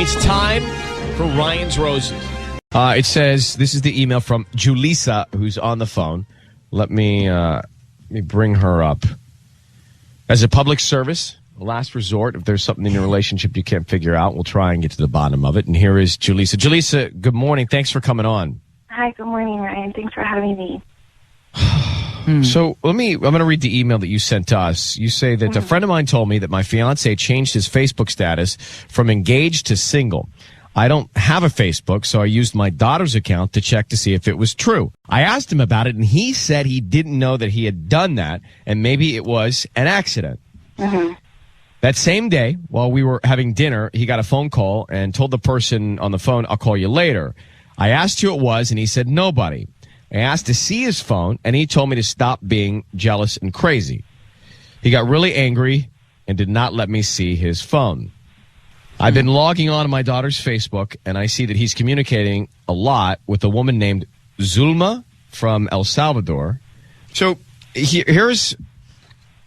It's time for Ryan's Roses. It says, this is the email from Julisa, who's on the phone. Let me bring her up. As a public service, a last resort, if there's something in your relationship you can't figure out, we'll try and get to the bottom of it. And here is Julisa. Julisa, good morning. Thanks for coming on. Hi, good morning, Ryan. Thanks for having me. So I'm going to read the email that you sent to us. You say that a friend of mine told me that my fiance changed his Facebook status from engaged to single. I don't have a Facebook, so I used my daughter's account to check to see if it was true. I asked him about it, and he said he didn't know that he had done that, and maybe it was an accident. Mm-hmm. That same day, while we were having dinner, he got a phone call and told the person on the phone, "I'll call you later." I asked who it was, and he said nobody. I asked to see his phone, and he told me to stop being jealous and crazy. He got really angry and did not let me see his phone. I've been logging on to my daughter's Facebook, and I see that he's communicating a lot with a woman named Zulma from El Salvador. So here's,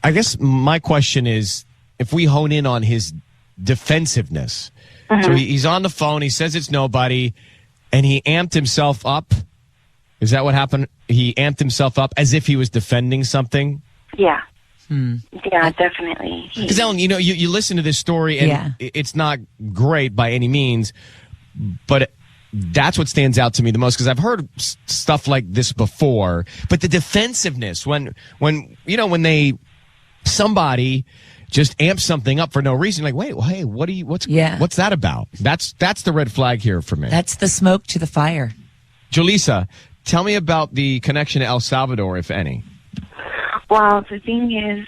I guess my question is, if we hone in on his defensiveness. So he's on the phone, he says it's nobody, and he amped himself up. Is that what happened? He amped himself up as if he was defending something? Yeah. Yeah, definitely. Because, Ellen, you listen to this story, and it's not great by any means, but that's what stands out to me the most, because I've heard stuff like this before. But the defensiveness, when somebody just amps something up for no reason, like, wait, hey, what's that about? That's the red flag here for me. That's the smoke to the fire. Julisa, tell me about the connection to El Salvador, if any. Well, the thing is,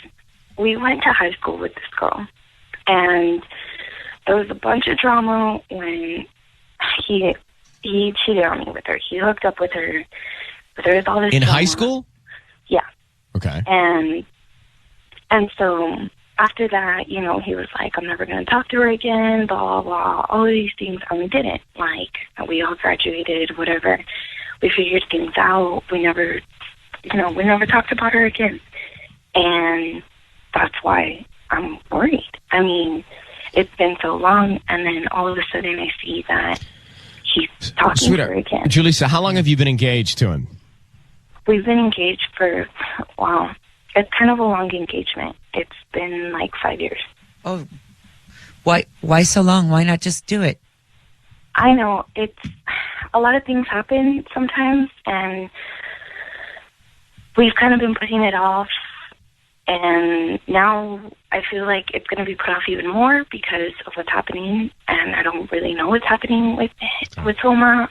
we went to high school with this girl, and there was a bunch of drama when he cheated on me with her. He hooked up with her. But there was all this in drama. High school? Yeah. Okay. And so after that, he was like, "I'm never going to talk to her again, blah, blah, blah," all of these things, and we didn't. Like, we all graduated, whatever. We figured things out. We never talked about her again. And that's why I'm worried. I mean, it's been so long, and then all of a sudden I see that he's talking to her again. Julisa, how long have you been engaged to him? We've been engaged for, it's kind of a long engagement. It's been like 5 years. Oh, why so long? Why not just do it? I know. It's a lot of things happen sometimes, and we've kind of been putting it off. And now I feel like it's going to be put off even more because of what's happening, and I don't really know what's happening with Wilma.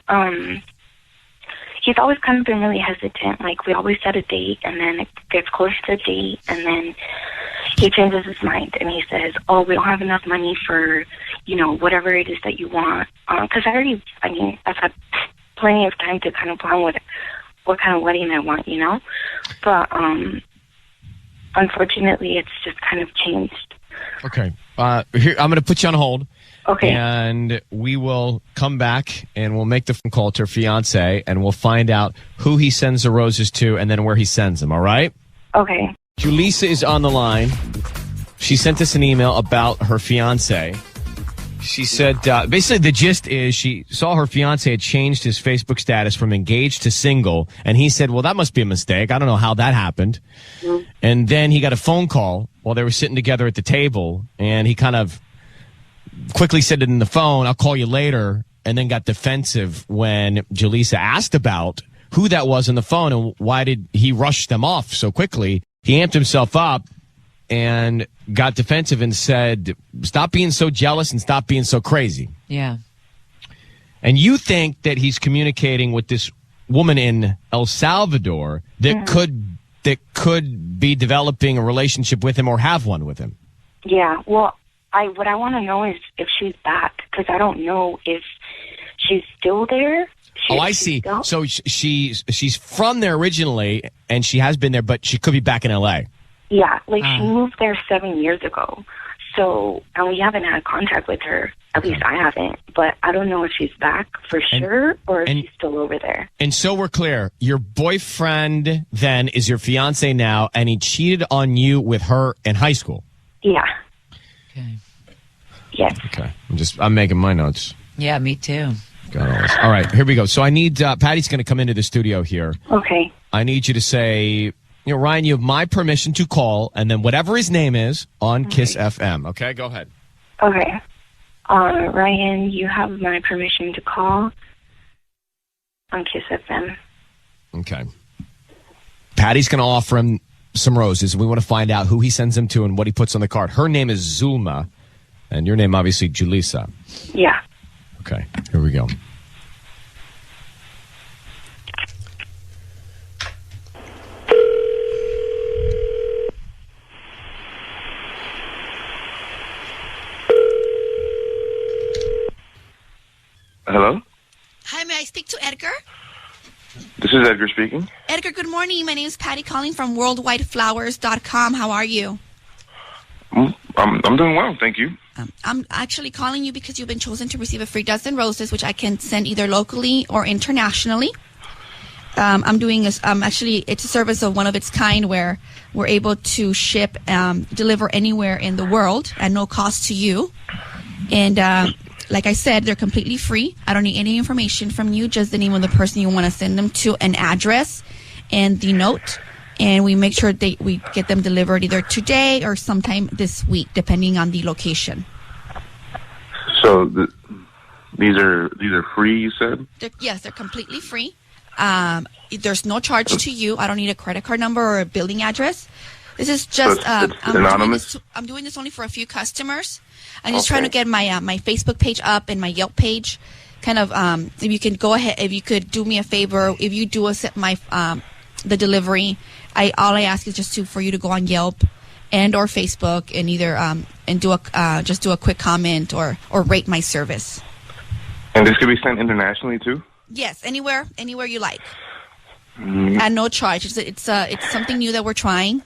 He's always kind of been really hesitant. Like, we always set a date, and then it gets close to the date, and then he changes his mind, and he says, "Oh, we don't have enough money for, whatever it is that you want." Because I've had plenty of time to kind of plan with what kind of wedding I want, But unfortunately, it's just kind of changed. Okay. Here, I'm going to put you on hold. Okay. And we will come back and we'll make the phone call to her fiance, and we'll find out who he sends the roses to and then where he sends them. All right? Okay. Julisa is on the line. She sent us an email about her fiance. She said, basically the gist is she saw her fiance had changed his Facebook status from engaged to single. And he said, well, that must be a mistake. I don't know how that happened. Mm-hmm. And then he got a phone call while they were sitting together at the table. And he kind of quickly said it in the phone, "I'll call you later." And then got defensive when Julisa asked about who that was on the phone and why did he rush them off so quickly. He amped himself up and got defensive and said, "Stop being so jealous and stop being so crazy." Yeah. And you think that he's communicating with this woman in El Salvador that could be developing a relationship with him or have one with him. Yeah. Well, what I want to know is if she's back, because I don't know if she's still there. I see. Still? So she's from there originally, and she has been there, but she could be back in L.A. Yeah, she moved there 7 years ago. So, and we haven't had contact with her. At least I haven't. But I don't know if she's back for sure or if she's still over there. And so we're clear. Your boyfriend then is your fiance now, and he cheated on you with her in high school. Yeah. Okay. Yes. Okay. I'm making my notes. Yeah, me too. Got all this. All right, here we go. So I need, Patty's going to come into the studio here. Okay. I need you to say, Ryan, you have my permission to call, and then whatever his name is on Kiss FM. Okay, go ahead. Okay. Ryan, you have my permission to call on Kiss FM. Okay. Patty's going to offer him some roses. We want to find out who he sends them to and what he puts on the card. Her name is Zulma, and your name, obviously, Julisa. Yeah. Okay, here we go. Hello? Hi, may I speak to Edgar? This is Edgar speaking. Edgar, good morning. My name is Patty calling from worldwideflowers.com. How are you? I'm doing well, thank you. I'm actually calling you because you've been chosen to receive a free dozen roses, which I can send either locally or internationally. I'm doing this. Actually, it's a service of one of its kind where we're able to ship, deliver anywhere in the world at no cost to you. And like I said, they're completely free. I don't need any information from you, just the name of the person you want to send them to, an address, and the note. And we make sure we get them delivered either today or sometime this week, depending on the location. So these are free, you said? Yes, they're completely free. There's no charge to you. I don't need a credit card number or a billing address. This is just it's anonymous. I'm doing this only for a few customers. I'm just trying to get my my Facebook page up and my Yelp page. Kind of, if you can go ahead, if you could do me a favor, if you do the delivery, all I ask is just for you to go on Yelp and or Facebook and either and do a quick comment or rate my service. And this could be sent internationally too? Yes, anywhere you like, at no charge. It's something new that we're trying,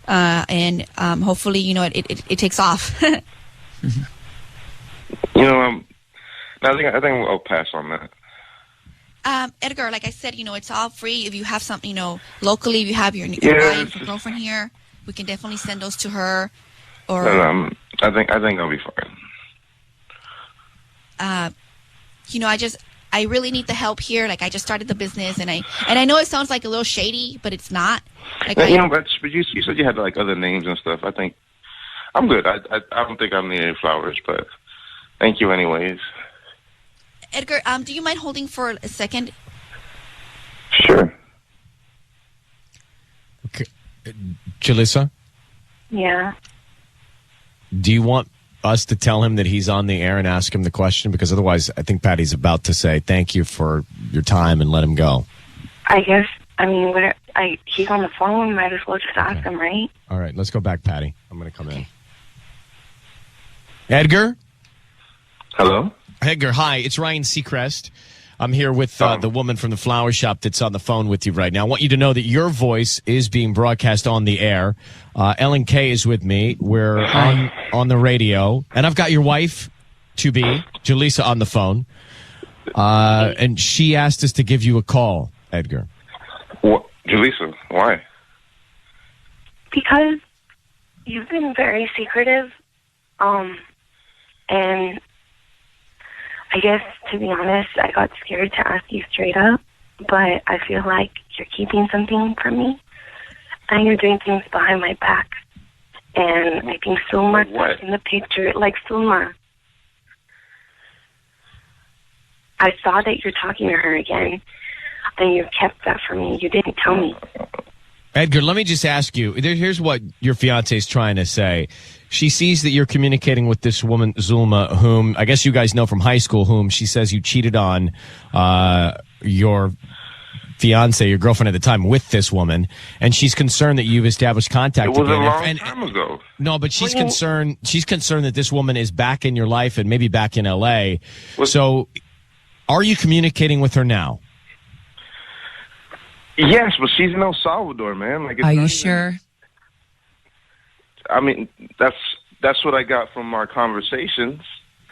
and hopefully it takes off. I think I'll pass on that. Edgar, like I said, it's all free. If you have something, locally, if you have your wife or girlfriend here, we can definitely send those to her. Or I think I'll be fine. I really need the help here. Like I just started the business, and I know it sounds like a little shady, but it's not. Like but you said you had like other names and stuff. I think I'm good. I don't think I need any flowers, but thank you anyways. Edgar, do you mind holding for a second? Sure. Okay. Julisa? Yeah. Do you want us to tell him that he's on the air and ask him the question? Because otherwise, I think Patty's about to say thank you for your time and let him go. I guess, he's on the phone. We might as well just ask him, right? All right, let's go back, Patty. I'm going to come in. Edgar? Hello? Edgar, hi. It's Ryan Seacrest. I'm here with the woman from the flower shop that's on the phone with you right now. I want you to know that your voice is being broadcast on the air. Ellen K is with me. We're on the radio. And I've got your wife, Julisa, on the phone. And she asked us to give you a call, Edgar. What? Julisa, why? Because you've been very secretive. And I guess, to be honest, I got scared to ask you straight up, but I feel like you're keeping something from me, and you're doing things behind my back. And I think Sulma's in the picture, like Sulma. I saw that you're talking to her again, and you kept that from me. You didn't tell me. Edgar, let me just ask you, here's what your fiancé is trying to say. She sees that you're communicating with this woman, Zulma, whom I guess you guys know from high school, whom she says you cheated on your fiancé, your girlfriend at the time, with this woman. And she's concerned that you've established contact again. It was a long time ago. No, but she's concerned that this woman is back in your life and maybe back in L.A. So are you communicating with her now? Yes, but she's in El Salvador, man. Like, are you sure? I mean, that's what I got from our conversations.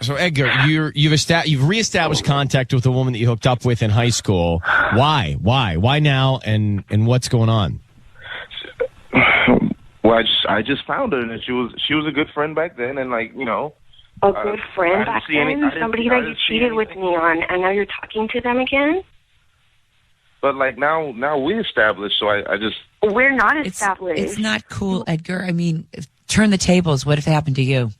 So, Edgar, you've reestablished contact with the woman that you hooked up with in high school. Why? Why now? And what's going on? Well, I just found her, and she was a good friend back then, and a good friend I back didn't see any- then? I didn't- Somebody I that you didn't see cheated with anything. me on, and now you're talking to them again? But like now we established, so I just We're not It's established. not cool, Edgar. I mean, turn the tables. What if it happened to you?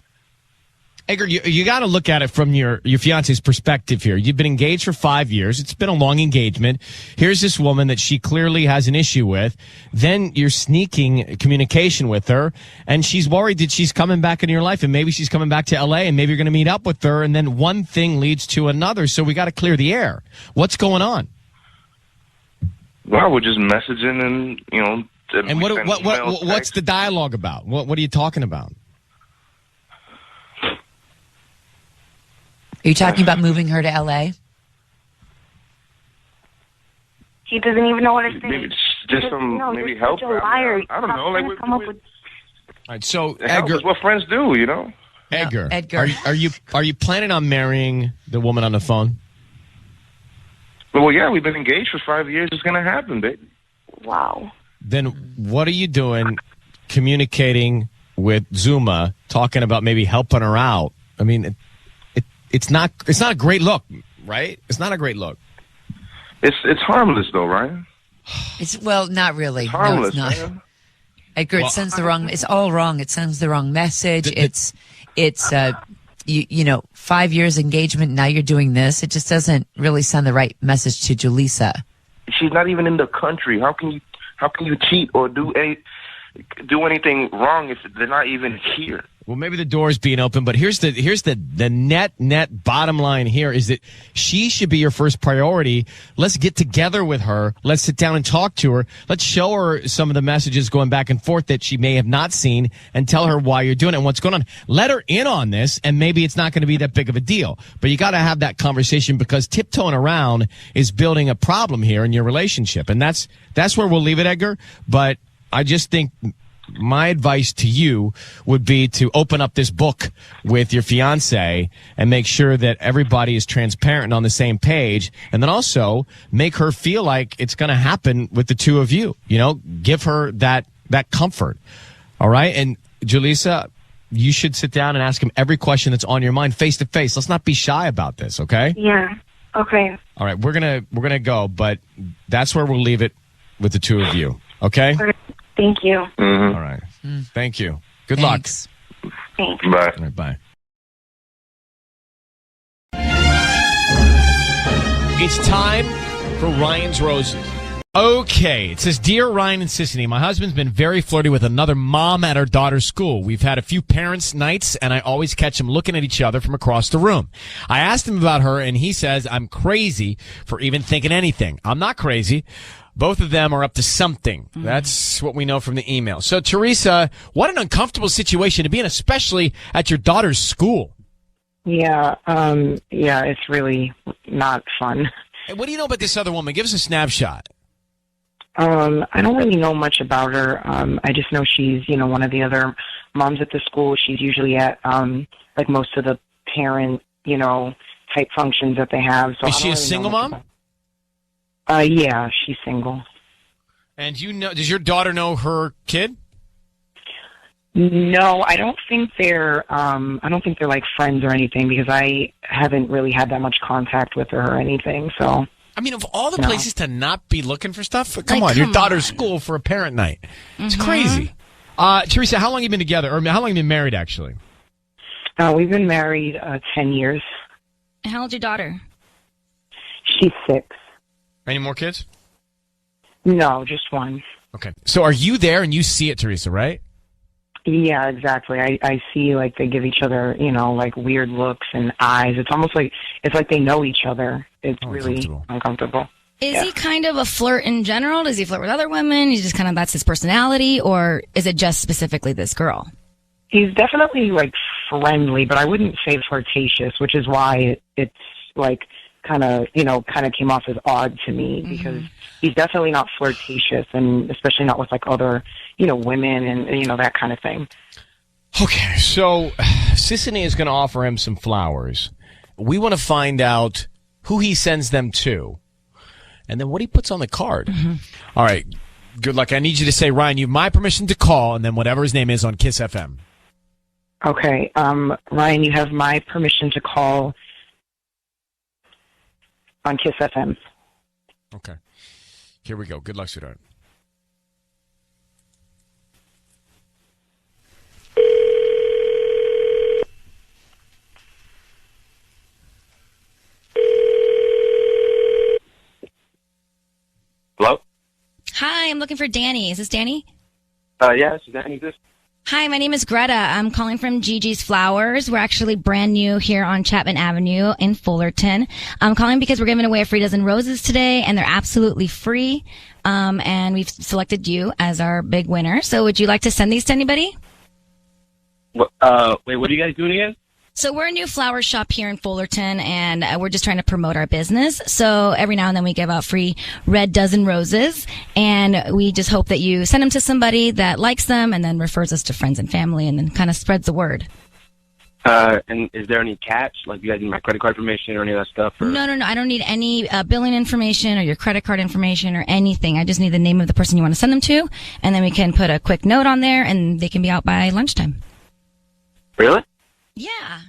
Edgar, you got to look at it from your fiance's perspective here. You've been engaged for 5 years. It's been a long engagement. Here's this woman that she clearly has an issue with. Then you're sneaking communication with her, and she's worried that she's coming back into your life, and maybe she's coming back to L.A., and maybe you're going to meet up with her, and then one thing leads to another. So we got to clear the air. What's going on? we're just messaging and And we send emails, what's texts. the dialogue about? What are you talking about? Are you talking about moving her to L.A.? He doesn't even know what to say. Maybe just some you're maybe help. such a liar. I don't know. Stop Like trying to come up with. All right, so help Edgar, is what friends do, Edgar, Edgar. are you planning on marrying the woman on the phone? Well, yeah, we've been engaged for 5 years. It's gonna happen, baby. Wow. Then what are you doing communicating with Zuma, talking about maybe helping her out? I mean, it's not a great look, right? It's not a great look. It's harmless though, Ryan. Well, not really. Harmless, no, it's not. man. Edgar, it sends the wrong. It's all wrong. It sends the wrong message. It's 5 years engagement. Now you're doing this. It just doesn't really send the right message to Julisa. She's not even in the country. How can you cheat or do anything wrong if they're not even here? Well, maybe the door's being open, but here's the net bottom line here is that she should be your first priority. Let's get together with her. Let's sit down and talk to her. Let's show her some of the messages going back and forth that she may have not seen and tell her why you're doing it and what's going on. Let her in on this, and maybe it's not going to be that big of a deal. But you got to have that conversation because tiptoeing around is building a problem here in your relationship. And that's where we'll leave it, Edgar. But I just think my advice to you would be to open up this book with your fiance and make sure that everybody is transparent and on the same page. And then also make her feel like it's going to happen with the two of you. Give her that comfort. All right. And Julisa, you should sit down and ask him every question that's on your mind face to face. Let's not be shy about this. Okay. Yeah. Okay. All right. We're going to go, but that's where we'll leave it with the two of you. Okay. Thank you. Mm-hmm. All right. Thank you. Good Thanks. luck. Thanks. Bye. All right, bye. It's time for Ryan's Roses. Okay, it says, Dear Ryan and Sissany, my husband's been very flirty with another mom at our daughter's school. We've had a few parents' nights, and I always catch them looking at each other from across the room. I asked him about her, and he says I'm crazy for even thinking anything. I'm not crazy. Both of them are up to something. That's what we know from the email. So, Theresa, what an uncomfortable situation to be in, especially at your daughter's school. Yeah, it's really not fun. Hey, what do you know about this other woman? Give us a snapshot. I don't really know much about her. I just know she's, one of the other moms at the school. She's usually at, like most of the parent, type functions that they have. So Is she a single mom? Yeah, she's single. And does your daughter know her kid? No, I don't think they're like friends or anything because I haven't really had that much contact with her or anything. So, I mean, of all the No. places to not be looking for stuff, Like, come on, your come daughter's on. school for a parent night. It's crazy. Theresa, how long have you been together? Or how long have you been married, actually? we've been married 10 years. And how old's your daughter? She's 6. Any more kids? No, just one. Okay. So are you there and you see it, Theresa, right? Yeah, exactly. I see like they give each other, like weird looks and eyes. It's almost like they know each other. It's really uncomfortable. uncomfortable. Is he kind of a flirt in general? Does he flirt with other women? He's just kind of, that's his personality? Or is it just specifically this girl? He's definitely like friendly, but I wouldn't say flirtatious, which is why it's like kind of came off as odd to me because he's definitely not flirtatious and especially not with like other, women and, that kind of thing. Okay. So Sissany is going to offer him some flowers. We want to find out who he sends them to and then what he puts on the card. All right. Good luck. I need you to say, Ryan, you have my permission to call and then whatever his name is on Kiss FM. Okay. Ryan, you have my permission to call on Kiss FM. Okay. Here we go. Good luck, sweetheart. Hello? Hi, I'm looking for Danny. Is this Danny? Yeah, this is Danny. Hi, my name is Greta. I'm calling from Gigi's Flowers. We're actually brand new here on Chapman Avenue in Fullerton. I'm calling because we're giving away a free dozen roses today, and they're absolutely free. And we've selected you as our big winner. So would you like to send these to anybody? Wait, what are you guys doing again? So we're a new flower shop here in Fullerton, and we're just trying to promote our business. So every now and then we give out free red dozen roses, and we just hope that you send them to somebody that likes them and then refers us to friends and family and then kind of spreads the word. And is there any catch? Like, you guys need my credit card information or any of that stuff? Or? No. I don't need any billing information or your credit card information or anything. I just need the name of the person you want to send them to, and then we can put a quick note on there, and they can be out by lunchtime. Really? Yeah.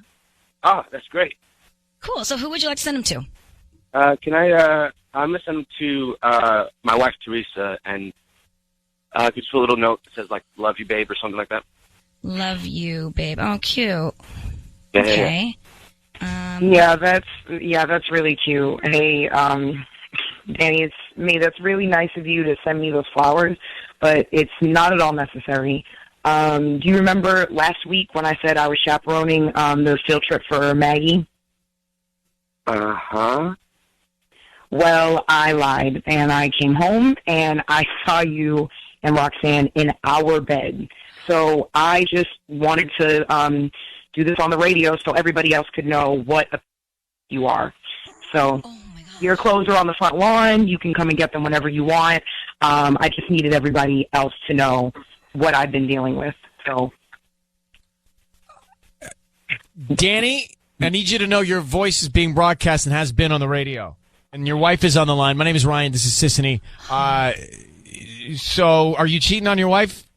Oh, that's great. Cool. So who would you like to send them to? I'm going to send them to my wife, Theresa, and just put a little note that says, like, love you, babe, or something like that. Love you, babe. Oh, cute. Yeah, okay. Yeah, that's really cute. Hey, Danny, that's really nice of you to send me those flowers, but it's not at all necessary. Do you remember last week when I said I was chaperoning the field trip for Maggie? Uh-huh. Well, I lied, and I came home, and I saw you and Roxanne in our bed. So I just wanted to do this on the radio so everybody else could know what you are. So your clothes are on the front lawn. You can come and get them whenever you want. I just needed everybody else to know what I've been dealing with. So, Danny, I need you to know your voice is being broadcast and has been on the radio. And your wife is on the line. My name is Ryan. This is Sissany. So, are you cheating on your wife?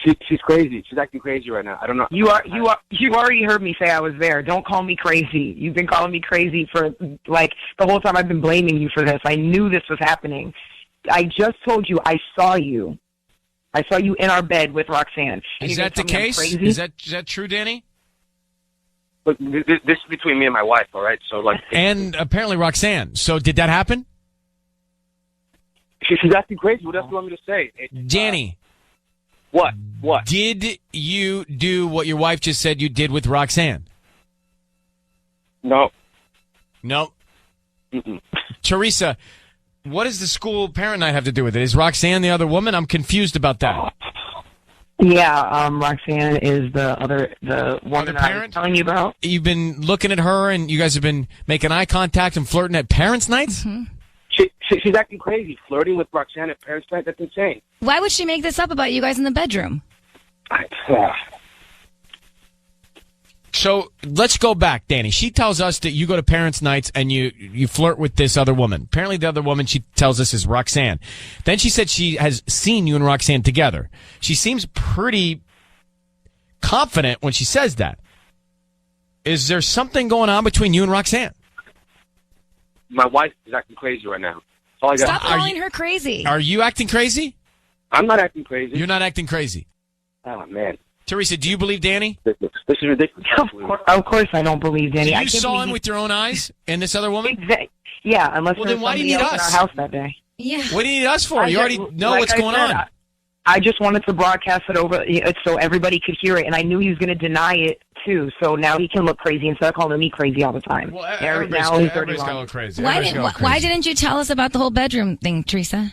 She's crazy. She's acting crazy right now. I don't know. You already heard me say I was there. Don't call me crazy. You've been calling me crazy for, like, the whole time I've been blaming you for this. I knew this was happening. I just told you I saw you. I saw you in our bed with Roxanne. Is that the case? Is that true, Danny? But this is between me and my wife, all right? So, like, and apparently Roxanne. So did that happen? She's acting crazy. What else do you want me to say? Danny. What? Did you do what your wife just said you did with Roxanne? No. No? Mm-mm. Theresa, what does the school parent night have to do with it? Is Roxanne the other woman? I'm confused about that. Yeah, Roxanne is the one Other that I parent? was telling you about. You've been looking at her and you guys have been making eye contact and flirting at parents' nights? Mm-hmm. She's acting crazy. Flirting with Roxanne at parents' night, that's insane. Why would she make this up about you guys in the bedroom? So let's go back, Danny. She tells us that you go to parents' nights and you flirt with this other woman. Apparently the other woman she tells us is Roxanne. Then she said she has seen you and Roxanne together. She seems pretty confident when she says that. Is there something going on between you and Roxanne? My wife is acting crazy right now. That's all I got. Stop calling her crazy. Are you acting crazy? I'm not acting crazy. You're not acting crazy. Oh, man. Theresa, do you believe Danny? This is ridiculous. Of course I don't believe Danny. You saw him with your own eyes and this other woman? Yeah, unless well, there then was why do you somebody need else us? in our house that day. Yeah. What do you need us for? You already know what's going on. I just wanted to broadcast it over so everybody could hear it, and I knew he was going to deny it, too. So now he can look crazy instead of calling me crazy all the time. Well, everybody's got to look crazy. Why didn't you tell us about the whole bedroom thing, Theresa?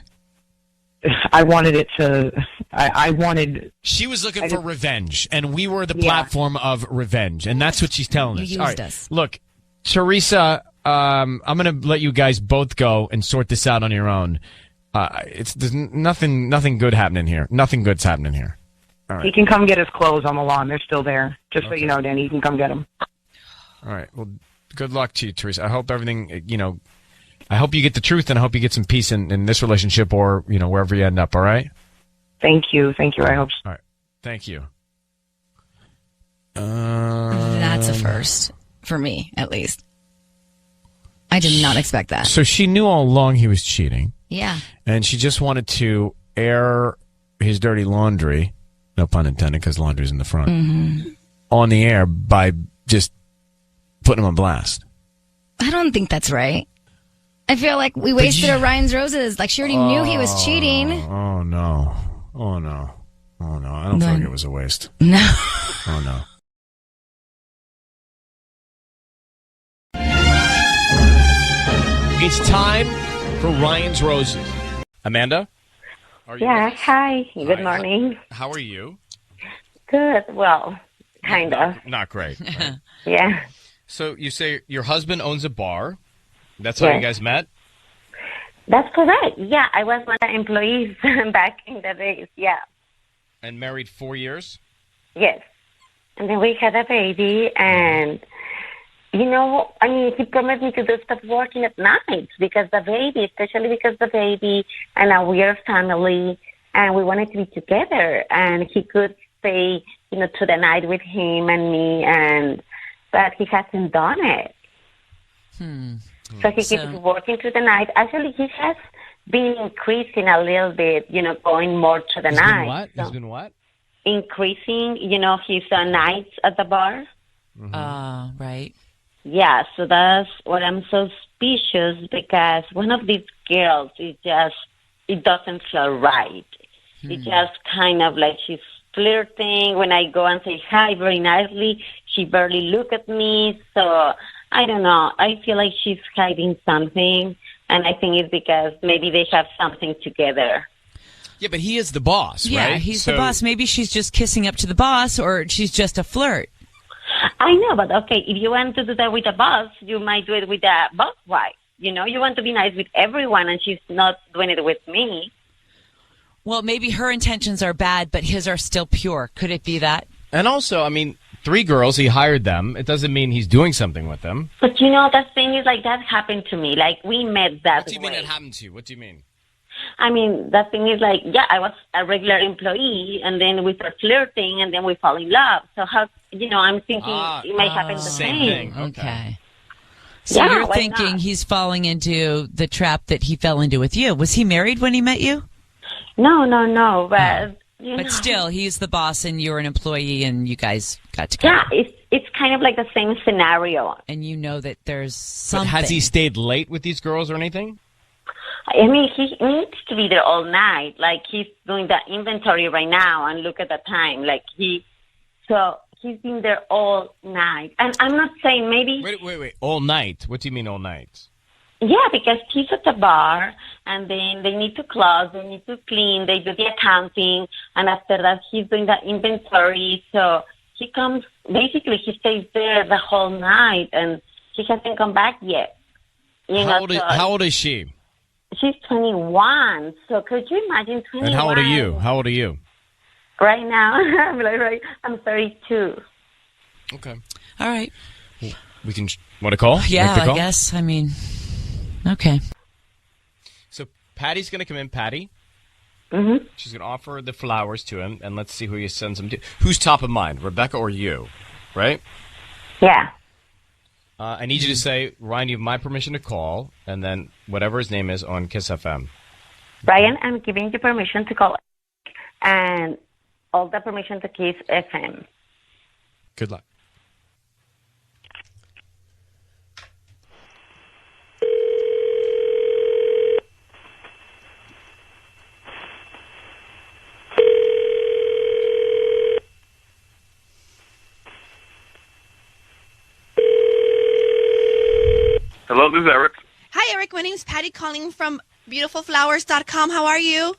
I wanted it to... I wanted... She was looking for revenge, and we were the platform of revenge, and that's what she's telling us. You used us. Look, Theresa, I'm going to let you guys both go and sort this out on your own. There's nothing good happening here. Nothing good's happening here. All right. He can come get his clothes on the lawn. They're still there. Just so you know, Danny, you can come get them. All right. Well, good luck to you, Theresa. I hope everything, I hope you get the truth, and I hope you get some peace in this relationship or, wherever you end up, all right? Thank you. I hope so. All right. Thank you. That's a first for me, at least. I did not expect that. So she knew all along he was cheating. Yeah. And she just wanted to air his dirty laundry, no pun intended, because laundry's in the front, on the air by just putting him on blast. I don't think that's right. I feel like we wasted Ryan's roses. Like, she already knew he was cheating. Oh, no. Oh, no. Oh, no. I don't think it was a waste. No. Oh, no. It's time for Ryan's Roses. Amanda? Yeah, hi. Good morning. How are you? Good. Well, kind of. Not great. Right? Yeah. So you say your husband owns a bar. That's how you guys met? That's correct. Yeah, I was one of the employees back in the days. Yeah. And married 4 years? Yes. And then we had a baby, and, you know, I mean, he promised me to do stop working at night because the baby, especially because the baby and we are family, and we wanted to be together, and he could stay, you know, to the night with him and me, but he hasn't done it. So he keeps working through the night. Actually, he has been increasing a little bit, you know, going more to the night. What? He's been what? Increasing, you know, his nights at the bar. Right. Yeah, so that's what I'm suspicious because one of these girls, it doesn't feel right. It's just kind of like she's flirting. When I go and say hi very nicely, she barely look at me. So I don't know. I feel like she's hiding something, and I think it's because maybe they have something together. Yeah, but he is the boss, right? Yeah, he's the boss. Maybe she's just kissing up to the boss, or she's just a flirt. I know, but okay, if you want to do that with a boss, you might do it with a boss wife. You know, you want to be nice with everyone, and she's not doing it with me. Well, maybe her intentions are bad, but his are still pure. Could it be that? And also, I mean, 3 girls, he hired them. It doesn't mean he's doing something with them. But, you know, the thing is, like, that happened to me. Like, we met that way. What do you mean it happened to you? What do you mean? I mean, the thing is, like, yeah, I was a regular employee, and then we start flirting, and then we fall in love. So how, you know, I'm thinking it might happen the same. Thing. Okay. So Yeah, you're why thinking not? he's falling into the trap that he fell into with you. Was he married when he met you? No, but... You know. But still, he's the boss and you're an employee and you guys got together. Yeah, it's kind of like the same scenario. And you know that there's something. But has he stayed late with these girls or anything? I mean, he needs to be there all night. Like, he's doing the inventory right now, and look at the time. Like, he's been there all night. And I'm not saying maybe... Wait. All night? What do you mean all night? Yeah, because he's at the bar, and then they need to close, they need to clean, they do the accounting, and after that he's doing the inventory. So he comes, basically he stays there the whole night, and he hasn't come back yet. How old is she? She's 21, so could you imagine 21? And how old are you? How old are you? Right now, I'm 32. Okay. All right. We can... Want to call? Yeah, Make the call? I guess. I mean... Okay. So Patty's going to come in. Patty? Mm-hmm. She's going to offer the flowers to him, and let's see who he sends them to. Who's top of mind, Rebecca or you? Right? Yeah. I need you to say, Ryan, you have my permission to call, and then whatever his name is on Kiss FM. Ryan, I'm giving you permission to call, and all the permission to Kiss FM. Good luck. Hello, this is Eric. Hi, Eric. My name is Patty calling from beautifulflowers.com. How are you?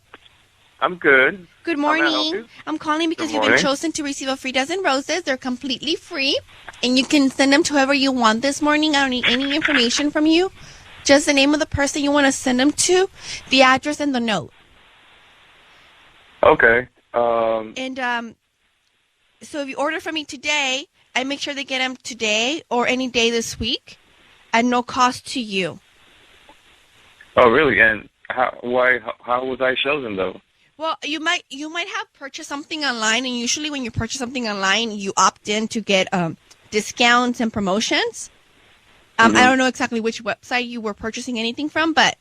I'm good. Good How may I help morning. you? I'm calling because Good you've been morning. chosen to receive a free dozen roses. They're completely free, and you can send them to whoever you want this morning. I don't need any information from you. Just the name of the person you want to send them to, the address, and the note. Okay. And so if you order from me today, I make sure they get them today or any day this week at no cost to you. Oh, really? And how was I chosen, though? Well, you might have purchased something online, and usually when you purchase something online, you opt in to get discounts and promotions. I don't know exactly which website you were purchasing anything from, but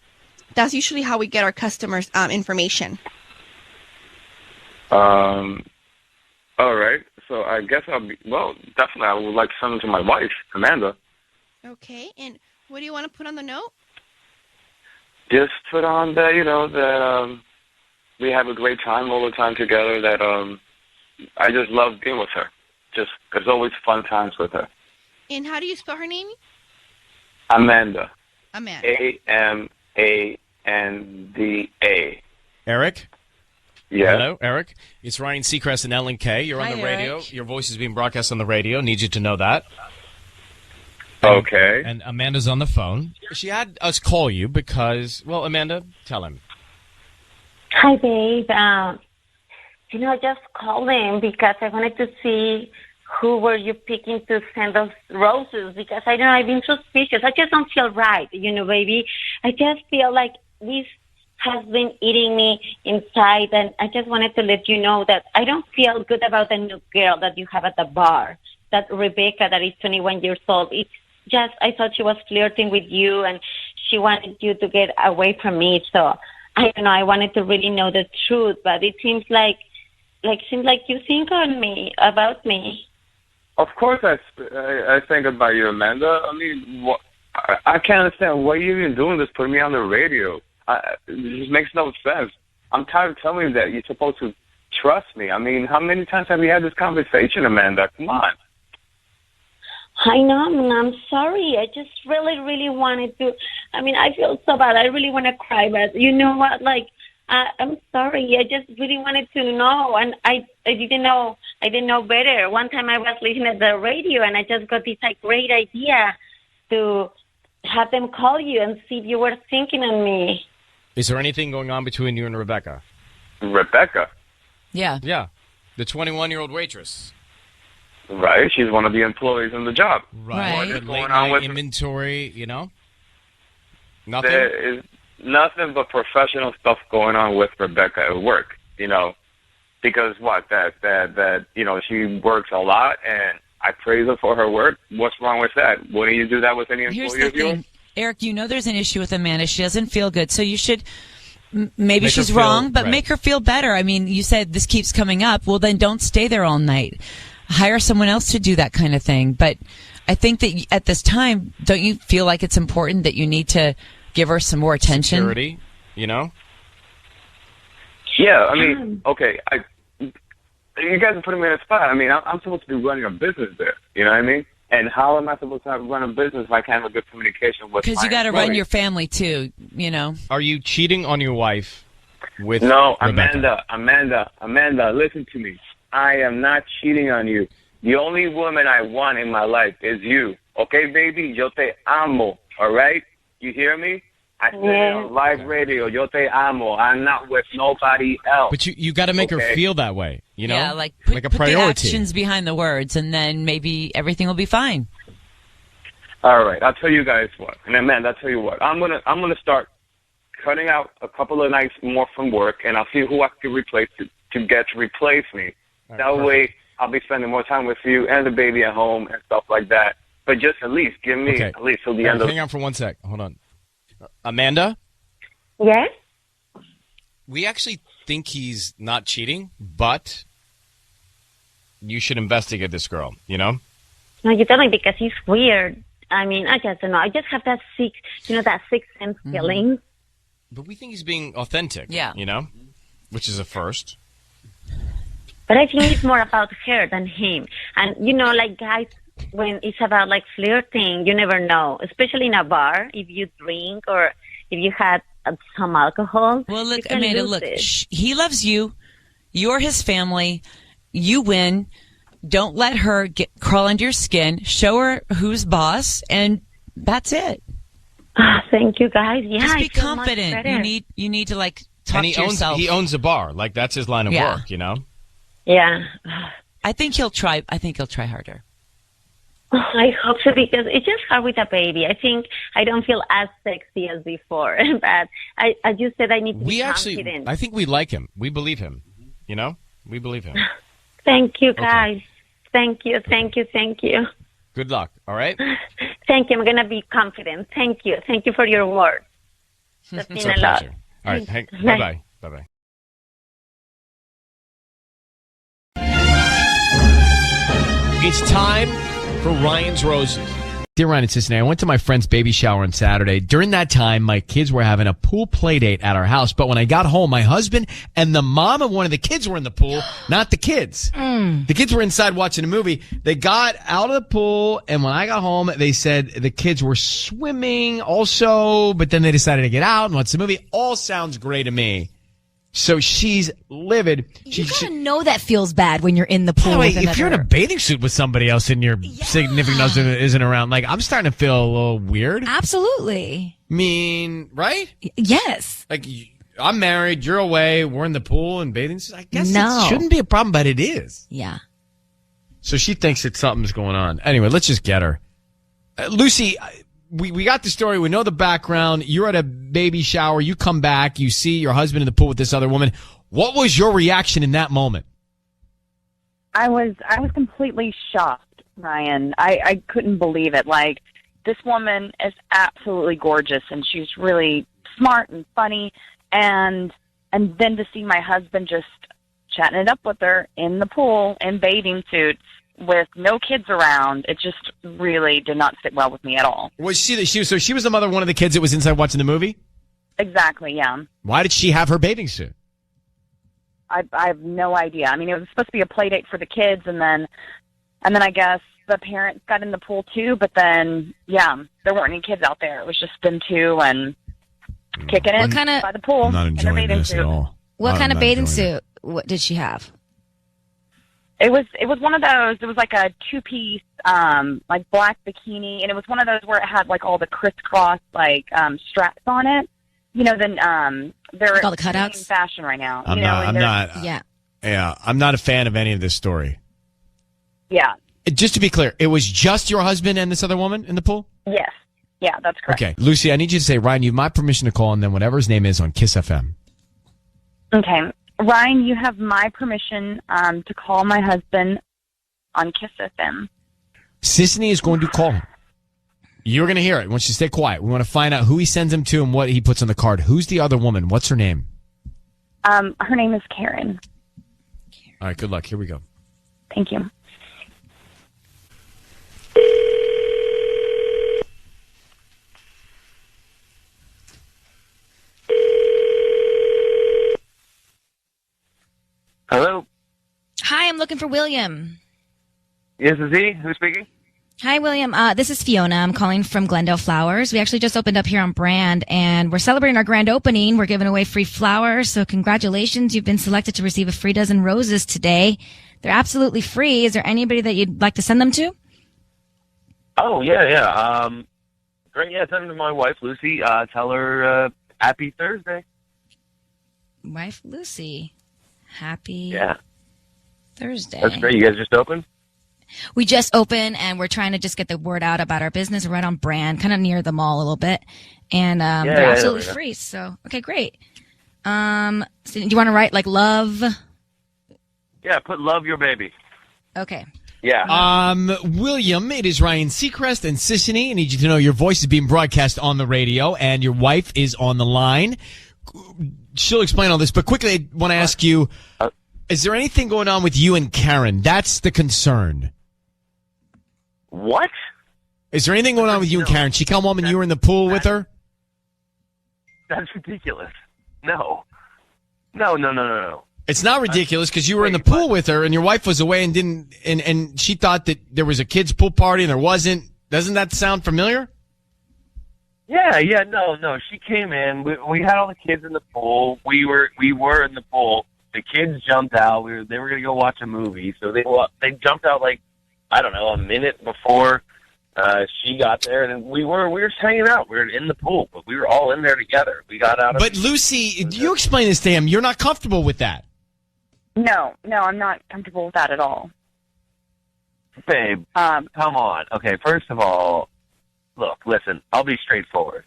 that's usually how we get our customers' information. All right. So I guess definitely I would like to send them to my wife, Amanda. Okay, and what do you want to put on the note? Just put on that, that we have a great time all the time together, that I just love being with her. Just, there's always fun times with her. And how do you spell her name? Amanda. Amanda. Amanda. Eric? Yeah. Hello, Eric. It's Ryan Seacrest and Ellen K. You're on the radio. Eric. Your voice is being broadcast on the radio. Need you to know that. Okay. And Amanda's on the phone. She had us call you because, well, Amanda, tell him. Hi, babe. Just calling because I wanted to see who were you picking to send those roses, because I know I've been suspicious. I just don't feel right, baby. I just feel like this has been eating me inside, and I just wanted to let you know that I don't feel good about the new girl that you have at the bar, that Rebecca that is 21 years old. It's just, I thought she was flirting with you, and she wanted you to get away from me, so I don't know, I wanted to really know the truth, but it seems like you think about me. Of course I think about you, Amanda. I mean, I can't understand why you're even doing this, putting me on the radio. It just makes no sense. I'm tired of telling you that you're supposed to trust me. I mean, how many times have we had this conversation, Amanda? Come on. I know, I'm sorry. I just really, really wanted to. I mean, I feel so bad. I really want to cry, but you know what? I'm sorry. I just really wanted to know, and I didn't know. I didn't know better. One time I was listening to the radio, and I just got this great idea to have them call you and see if you were thinking of me. Is there anything going on between you and Rebecca? Rebecca? Yeah. Yeah. The 21-year-old waitress. Right. She's one of the employees in the job. Right. Late night inventory, Nothing? There is nothing but professional stuff going on with Rebecca at work, because she works a lot, and I praise her for her work. What's wrong with that? Wouldn't you do that with any employee of yours? Eric, there's an issue with Amanda. She doesn't feel good, so you should. Maybe Make she's her feel wrong, but right. make her feel better. I mean, you said this keeps coming up. Well, then don't stay there all night. Hire someone else to do that kind of thing. But I think that at this time, don't you feel like it's important that you need to give her some more attention? Security, Yeah, I mean, okay, you guys are putting me in a spot. I mean, I'm supposed to be running a business there. You know what I mean? And how am I supposed to run a business if I can't have a good communication with? Because you got to run your family too. Are you cheating on your wife with No, Rebecca? Amanda, listen to me. I am not cheating on you. The only woman I want in my life is you. Okay, baby? Yo te amo. All right? You hear me? I said it on live radio. Yo te amo. I'm not with nobody else. But you got to make her feel that way, Yeah, like a put priority. the actions behind the words, and then maybe everything will be fine. All right, I'll tell you guys what. And Amanda, I'll tell you what. I'm gonna start cutting out a couple of nights more from work, and I'll see who I can replace to get to replace me. That way, I'll be spending more time with you and the baby at home and stuff like that. But just at least give me at least till the end of. Hang on for 1 sec. Hold on, Amanda. Yes? We actually think he's not cheating, but you should investigate this girl. No, you tell me because he's weird. I mean, I just don't know. I just have that sixth sense feeling. But we think he's being authentic. Yeah. Which is a first. But I think it's more about her than him. And, guys, when it's about, flirting, you never know, especially in a bar, if you drink or if you had some alcohol. Well, look, you can Amanda, lose look, it. he loves you. You're his family. You win. Don't let her crawl under your skin. Show her who's boss, and that's it. Thank you, guys. Yeah, Just I be feel much confident. better. You need to talk And to yourself. he owns a bar. That's his line of work, Yeah. I think he'll try. I think he'll try harder. I hope so, because it's just hard with a baby. I think I don't feel as sexy as before, but as you said, I need to be confident. I think we like him. We believe him. You know, we believe him. Thank you, guys. Thank you. Good luck. All right. Thank you. I'm gonna be confident. Thank you. Thank you for your words. That's been a lot. All right. Bye-bye. Bye-bye. It's time for Ryan's Roses. Dear Ryan and Cincinnati, I went to my friend's baby shower on Saturday. During that time, my kids were having a pool play date at our house. But when I got home, my husband and the mom of one of the kids were in the pool, not the kids. The kids were inside watching a movie. They got out of the pool, and when I got home, they said the kids were swimming also, but then they decided to get out and watch the movie. All sounds great to me. So she's livid. You gotta know that feels bad when you're in the pool. If you're in a bathing suit with somebody else and your significant other isn't around, like, I'm starting to feel a little weird. Absolutely. I mean, right? Yes. Like, I'm married, you're away, we're in the pool and bathing suits. I guess No. it shouldn't be a problem, but it is. Yeah. So she thinks that something's going on. Anyway, let's just get her. Lucy, we got the story. We know the background. You're at a baby shower. You come back. You see your husband in the pool with this other woman. What was your reaction in that moment? I was completely shocked, Ryan. I couldn't believe it. Like, this woman is absolutely gorgeous, and she's really smart and funny. And then to see my husband just chatting it up with her in the pool in bathing suits with no kids around, it just really did not sit well with me at all. Was she was the mother of one of the kids that was inside watching the movie? Exactly, yeah. Why did she have her bathing suit? I have no idea. I mean, it was supposed to be a play date for the kids, and then I guess the parents got in the pool too, but then, yeah, there weren't any kids out there. It was just them two and kicking it by the pool. I'm not enjoying this at all. What kind of bathing suit what did she have? It was one of those. It was like a two-piece, like black bikini, and it was one of those where it had like all the crisscross like straps on it. You know, then they're like all the cutouts in fashion right now. I'm not a fan of any of this story. Yeah. Just to be clear, it was just your husband and this other woman in the pool? Yes. Yeah, that's correct. Okay, Lucy, I need you to say, Ryan, you have my permission to call, and then whatever his name is on Kiss FM. Okay. Ryan, you have my permission to call my husband on Kiss FM. Sisney is going to call him. You're going to hear it. I want you to stay quiet. We want to find out who he sends him to and what he puts on the card. Who's the other woman? What's her name? Her name is Karen. All right, good luck. Here we go. Thank you. Hello? Hi, I'm looking for William. Yes, is he? Who's speaking? Hi, William. This is Fiona. I'm calling from Glendale Flowers. We actually just opened up here on Brand, and we're celebrating our grand opening. We're giving away free flowers, so congratulations. You've been selected to receive a free dozen roses today. They're absolutely free. Is there anybody that you'd like to send them to? Oh, yeah. Great, yeah, send them to my wife, Lucy. Tell her happy Thursday. Wife, Lucy. Happy Thursday. That's great. You guys just opened? We just opened, and we're trying to just get the word out about our business. We're right on Brand, kind of near the mall a little bit. And they're absolutely free. So, okay, great. So do you want to write, like, love? Yeah, put love your baby. Okay. Yeah. William, it is Ryan Seacrest and Sissany. I need you to know your voice is being broadcast on the radio, and your wife is on the line. She'll explain all this, but quickly, I want to ask you, is there anything going on with you and Karen? That's the concern. What? Is there anything going on with you and Karen? She come home and you were in the pool with her? That's ridiculous. No. No. It's not ridiculous because you were in the pool with her and your wife was away and didn't, and she thought that there was a kids' pool party and there wasn't. Doesn't that sound familiar? Yeah, no. She came in. We had all the kids in the pool. We were in the pool. The kids jumped out. They were going to go watch a movie, so they jumped out like, I don't know, a minute before she got there, and we were just hanging out. We were in the pool, but we were all in there together. We got out of. But Lucy, you explain this to him. You're not comfortable with that. No, I'm not comfortable with that at all. Babe, come on. Okay, first of all, look, listen, I'll be straightforward.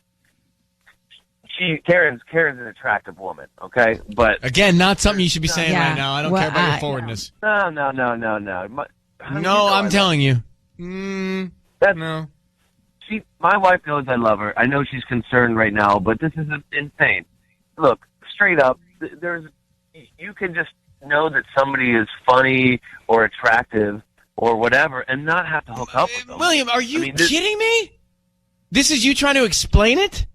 Karen's an attractive woman, okay? But again, not something you should be saying Yeah. right now. I don't Well, care about your forwardness. No. No, I'm telling you. No. My wife knows I love her. I know she's concerned right now, but this is insane. Look, straight up, you can just know that somebody is funny or attractive or whatever and not have to hook up with them. William, are you kidding me? This is you trying to explain it?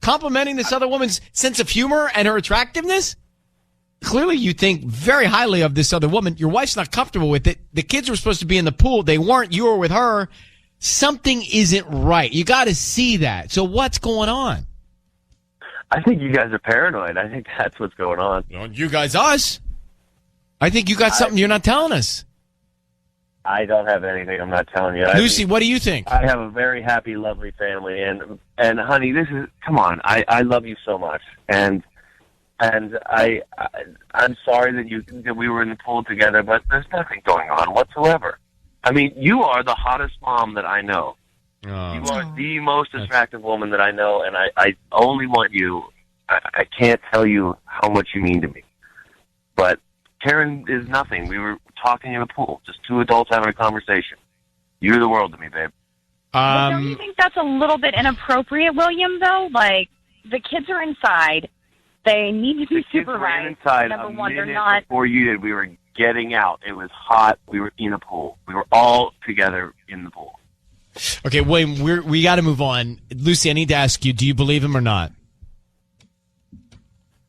Complimenting this other woman's sense of humor and her attractiveness? Clearly you think very highly of this other woman. Your wife's not comfortable with it. The kids were supposed to be in the pool. They weren't. You were with her. Something isn't right. You got to see that. So what's going on? I think you guys are paranoid. I think that's what's going on. You guys, us. I think you got something you're not telling us. I don't have anything I'm not telling you. Lucy, what do you think? I have a very happy, lovely family, and honey, come on. I love you so much, and I'm sorry that we were in the pool together, but there's nothing going on whatsoever. I mean, you are the hottest mom that I know. You are the most attractive woman that I know, and I only want you. I can't tell you how much you mean to me. But Karen is nothing. We were talking in a pool, just two adults having a conversation. You're the world to me, babe. But don't you think that's a little bit inappropriate, William, though? Like, the kids are inside. They need to be supervised. Inside Number a one, they're minute not. before you did. We were getting out. It was hot. We were in a pool. We were all together in the pool. Okay, William, we got to move on. Lucy, I need to ask you, do you believe him or not?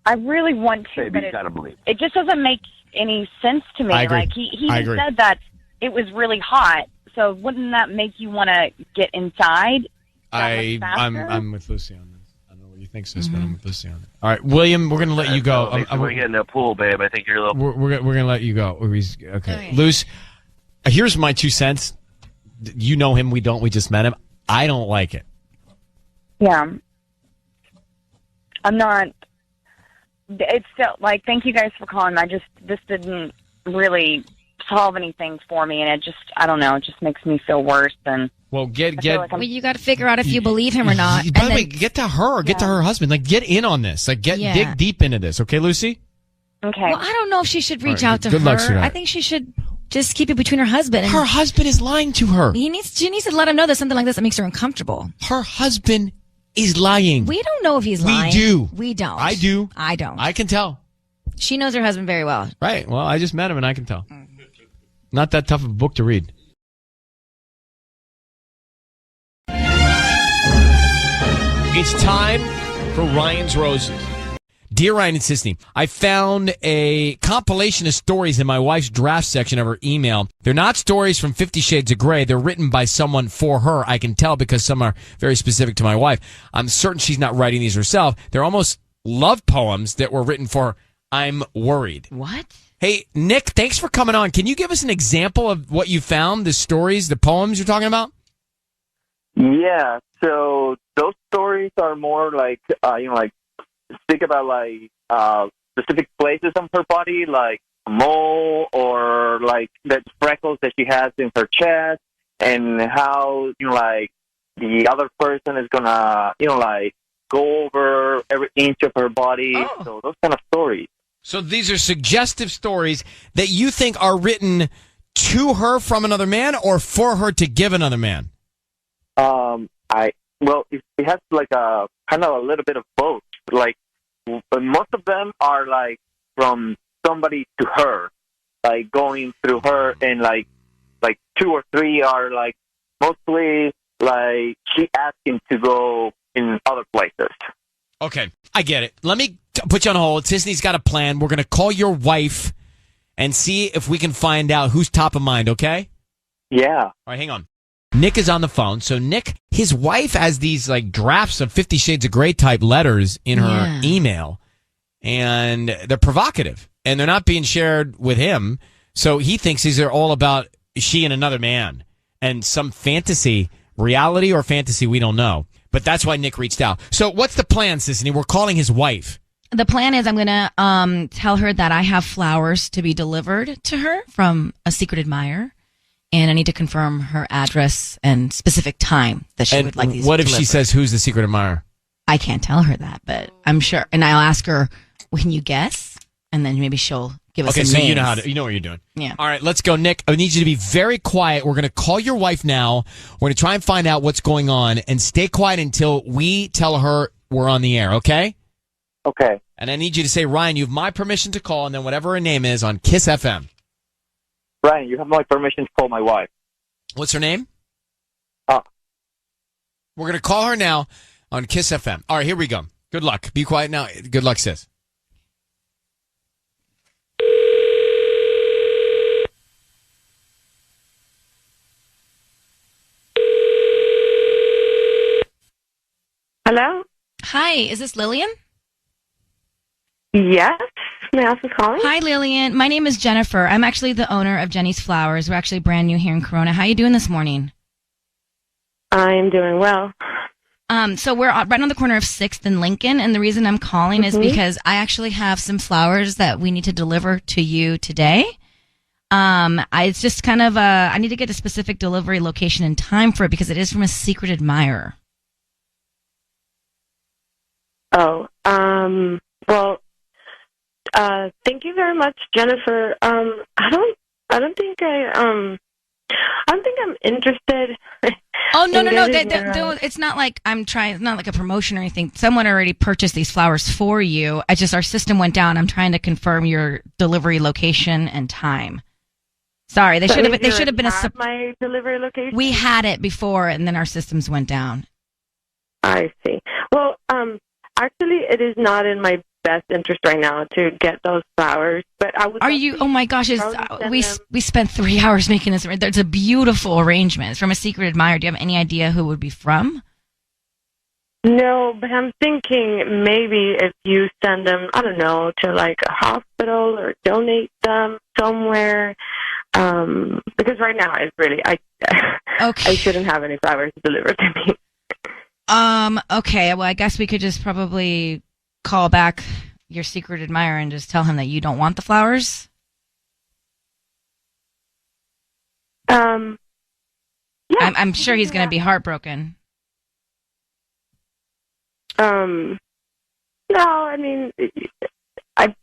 I really want to, Baby, but you gotta believe. it just doesn't make any sense to me. I agree. Like, he I agree. said that it was really hot, so wouldn't that make you want to get inside? I'm with Lucy on this. I don't know what you think, sis, but I'm with Lucy on it. All right, William, we're going to let you go. I'm going to get in the pool, babe. I think you're a little... We're going to let you go. Okay. Luce, here's my 2 cents. You know him. We don't. We just met him. I don't like it. Yeah. I'm not... It's still, like, thank you guys for calling. This didn't really solve anything for me, and it just, I don't know, it just makes me feel worse than... Well, well, you got to figure out if you believe him or not. By the way, get to her. Get to her husband. Like, get in on this. Like, dig deep into this. Okay, Lucy? Okay. Well, I don't know if she should reach out to Good luck, her. sweetheart. I think she should just keep it between her husband. And her husband is lying to her. She needs to let him know there's something like this that makes her uncomfortable. Her husband is lying. We don't know if he's lying. We do. We don't. I do. I don't. I can tell. She knows her husband very well. Right. Well, I just met him and I can tell. Not that tough of a book to read. It's time for Ryan's Roses. Dear Ryan and Sisney, I found a compilation of stories in my wife's draft section of her email. They're not stories from 50 Shades of Grey. They're written by someone for her. I can tell because some are very specific to my wife. I'm certain she's not writing these herself. They're almost love poems that were written for her. I'm worried. What? Hey, Nick, thanks for coming on. Can you give us an example of what you found, the stories, the poems you're talking about? Yeah, so those stories are more like, speak about like specific places on her body, like a mole or like the freckles that she has in her chest, and how the other person is gonna go over every inch of her body. Oh. So those kind of stories. So these are suggestive stories that you think are written to her from another man or for her to give another man? It has like a kind of a little bit of both. Like, but most of them are like from somebody to her, like going through her, and like 2 or 3 are like mostly like she asking to go in other places. Okay, I get it. Let me put you on hold. Sisney's got a plan. We're going to call your wife and see if we can find out who's top of mind, okay? Yeah. All right, hang on. Nick is on the phone. So Nick, his wife has these like drafts of 50 Shades of Grey type letters in her email, and they're provocative, and they're not being shared with him. So he thinks these are all about she and another man and some fantasy, reality or fantasy, we don't know. But that's why Nick reached out. So what's the plan, Sisney? We're calling his wife. The plan is I'm going to tell her that I have flowers to be delivered to her from a secret admirer. and I need to confirm her address and specific time that she would like these. What if delivered. she says, "Who's the secret admirer"? I can't tell her that, but I'm sure. And I'll ask her, "Can you guess?" And then maybe she'll give us. Okay, some so names. you know what you're doing. Yeah. All right, let's go, Nick. I need you to be very quiet. We're going to call your wife now. We're going to try and find out what's going on, and stay quiet until we tell her we're on the air. Okay? Okay. And I need you to say, Ryan, you have my permission to call, and then whatever her name is on Kiss FM. Ryan, you have my permission to call my wife. What's her name? We're going to call her now on Kiss FM. All right, here we go. Good luck. Be quiet now. Good luck, sis. Hello? Hi, is this Lillian? Yes. May I ask who's calling? Hi, Lillian. My name is Jennifer. I'm actually the owner of Jenny's Flowers. We're actually brand new here in Corona. How are you doing this morning? I'm doing well. So we're right on the corner of 6th and Lincoln, and the reason I'm calling is because I actually have some flowers that we need to deliver to you today. It's just kind of I need to get a specific delivery location and time for it because it is from a secret admirer. Oh, well, thank you very much, Jennifer. I don't think I'm interested. Oh, no. It's not like I'm trying, it's not like a promotion or anything. Someone already purchased these flowers for you. Our system went down. I'm trying to confirm your delivery location and time. Sorry, they should have been my delivery location. We had it before, and then our systems went down. I see. Well, actually, it is not in my best interest right now to get those flowers. But I would. Are you? Oh my gosh! We spent 3 hours making this. It's a beautiful arrangement. It's from a secret admirer. Do you have any idea who it would be from? No, but I'm thinking maybe if you send them, I don't know, to like a hospital or donate them somewhere. Because right now it's really I shouldn't have any flowers delivered to me. Okay. Well, I guess we could just probably call back your secret admirer and just tell him that you don't want the flowers. Yeah. I'm sure he's going to be heartbroken. No, I mean, I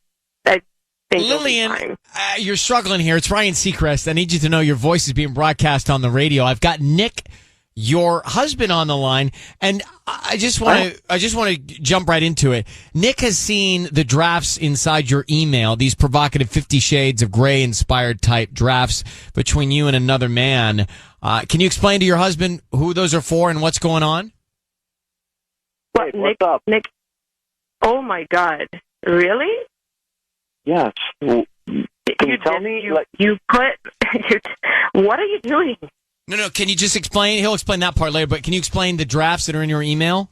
think Lillian, you're struggling here. It's Ryan Seacrest. I need you to know your voice is being broadcast on the radio. I've got Nick, your husband, on the line, and I just want to jump right into it. Nick has seen the drafts inside your email, these provocative 50 Shades of Grey inspired type drafts between you and another man. Can you explain to your husband who those are for and what's going on? What, Nick? What's up? Nick? Oh my God! Really? Yes. Can you tell me? You put. What are you doing? No. Can you just explain? He'll explain that part later. But can you explain the drafts that are in your email?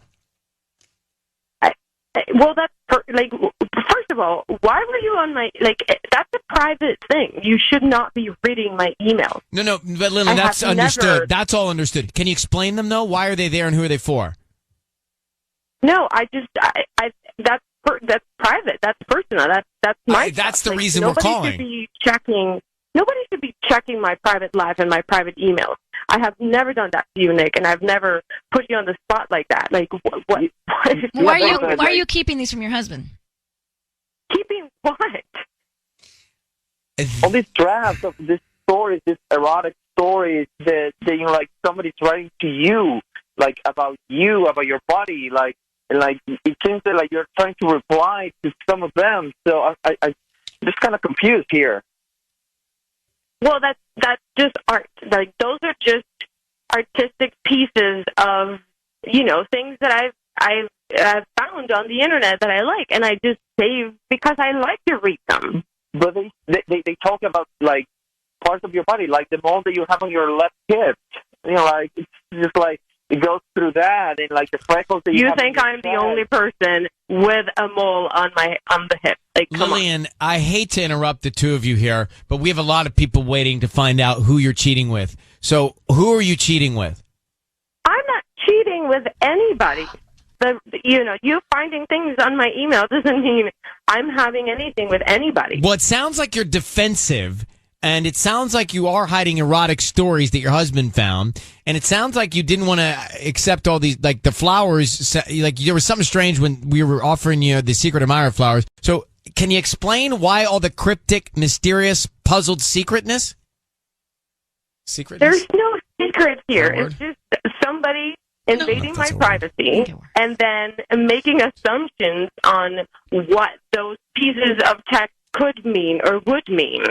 Well, that's first of all, why were you on my That's a private thing. You should not be reading my email. No. But Lillian, that's understood. That's all understood. Can you explain them though? Why are they there and who are they for? No, that's private. That's personal. That's my. That's the reason we're calling. Nobody should be checking my private life and my private emails. I have never done that to you, Nick, and I've never put you on the spot like that. Like what? Why are you keeping these from your husband? Keeping what? All these drafts of these stories, these erotic stories that like somebody's writing to you, like about you, about your body, like it seems that like you're trying to reply to some of them. So I'm just kind of confused here. Well, that's just art. Like those are just artistic pieces of things that I've found on the internet that I like, and I just save because I like to read them. But they talk about like parts of your body, like the mole that you have on your left hip. Like it's just like. It goes through that and like the freckles that you have. You think I'm the only person with a mole on the hip? Like, Lillian, I hate to interrupt the two of you here, but we have a lot of people waiting to find out who you're cheating with. So, who are you cheating with? I'm not cheating with anybody. You finding things on my email doesn't mean I'm having anything with anybody. Well, it sounds like you're defensive. And it sounds like you are hiding erotic stories that your husband found. And it sounds like you didn't want to accept all these, like the flowers. Like there was something strange when we were offering you the secret admirer flowers. So can you explain why all the cryptic, mysterious, puzzled secretness? There's no secret here. It's just somebody invading my privacy and then making assumptions on what those pieces of text could mean or would mean.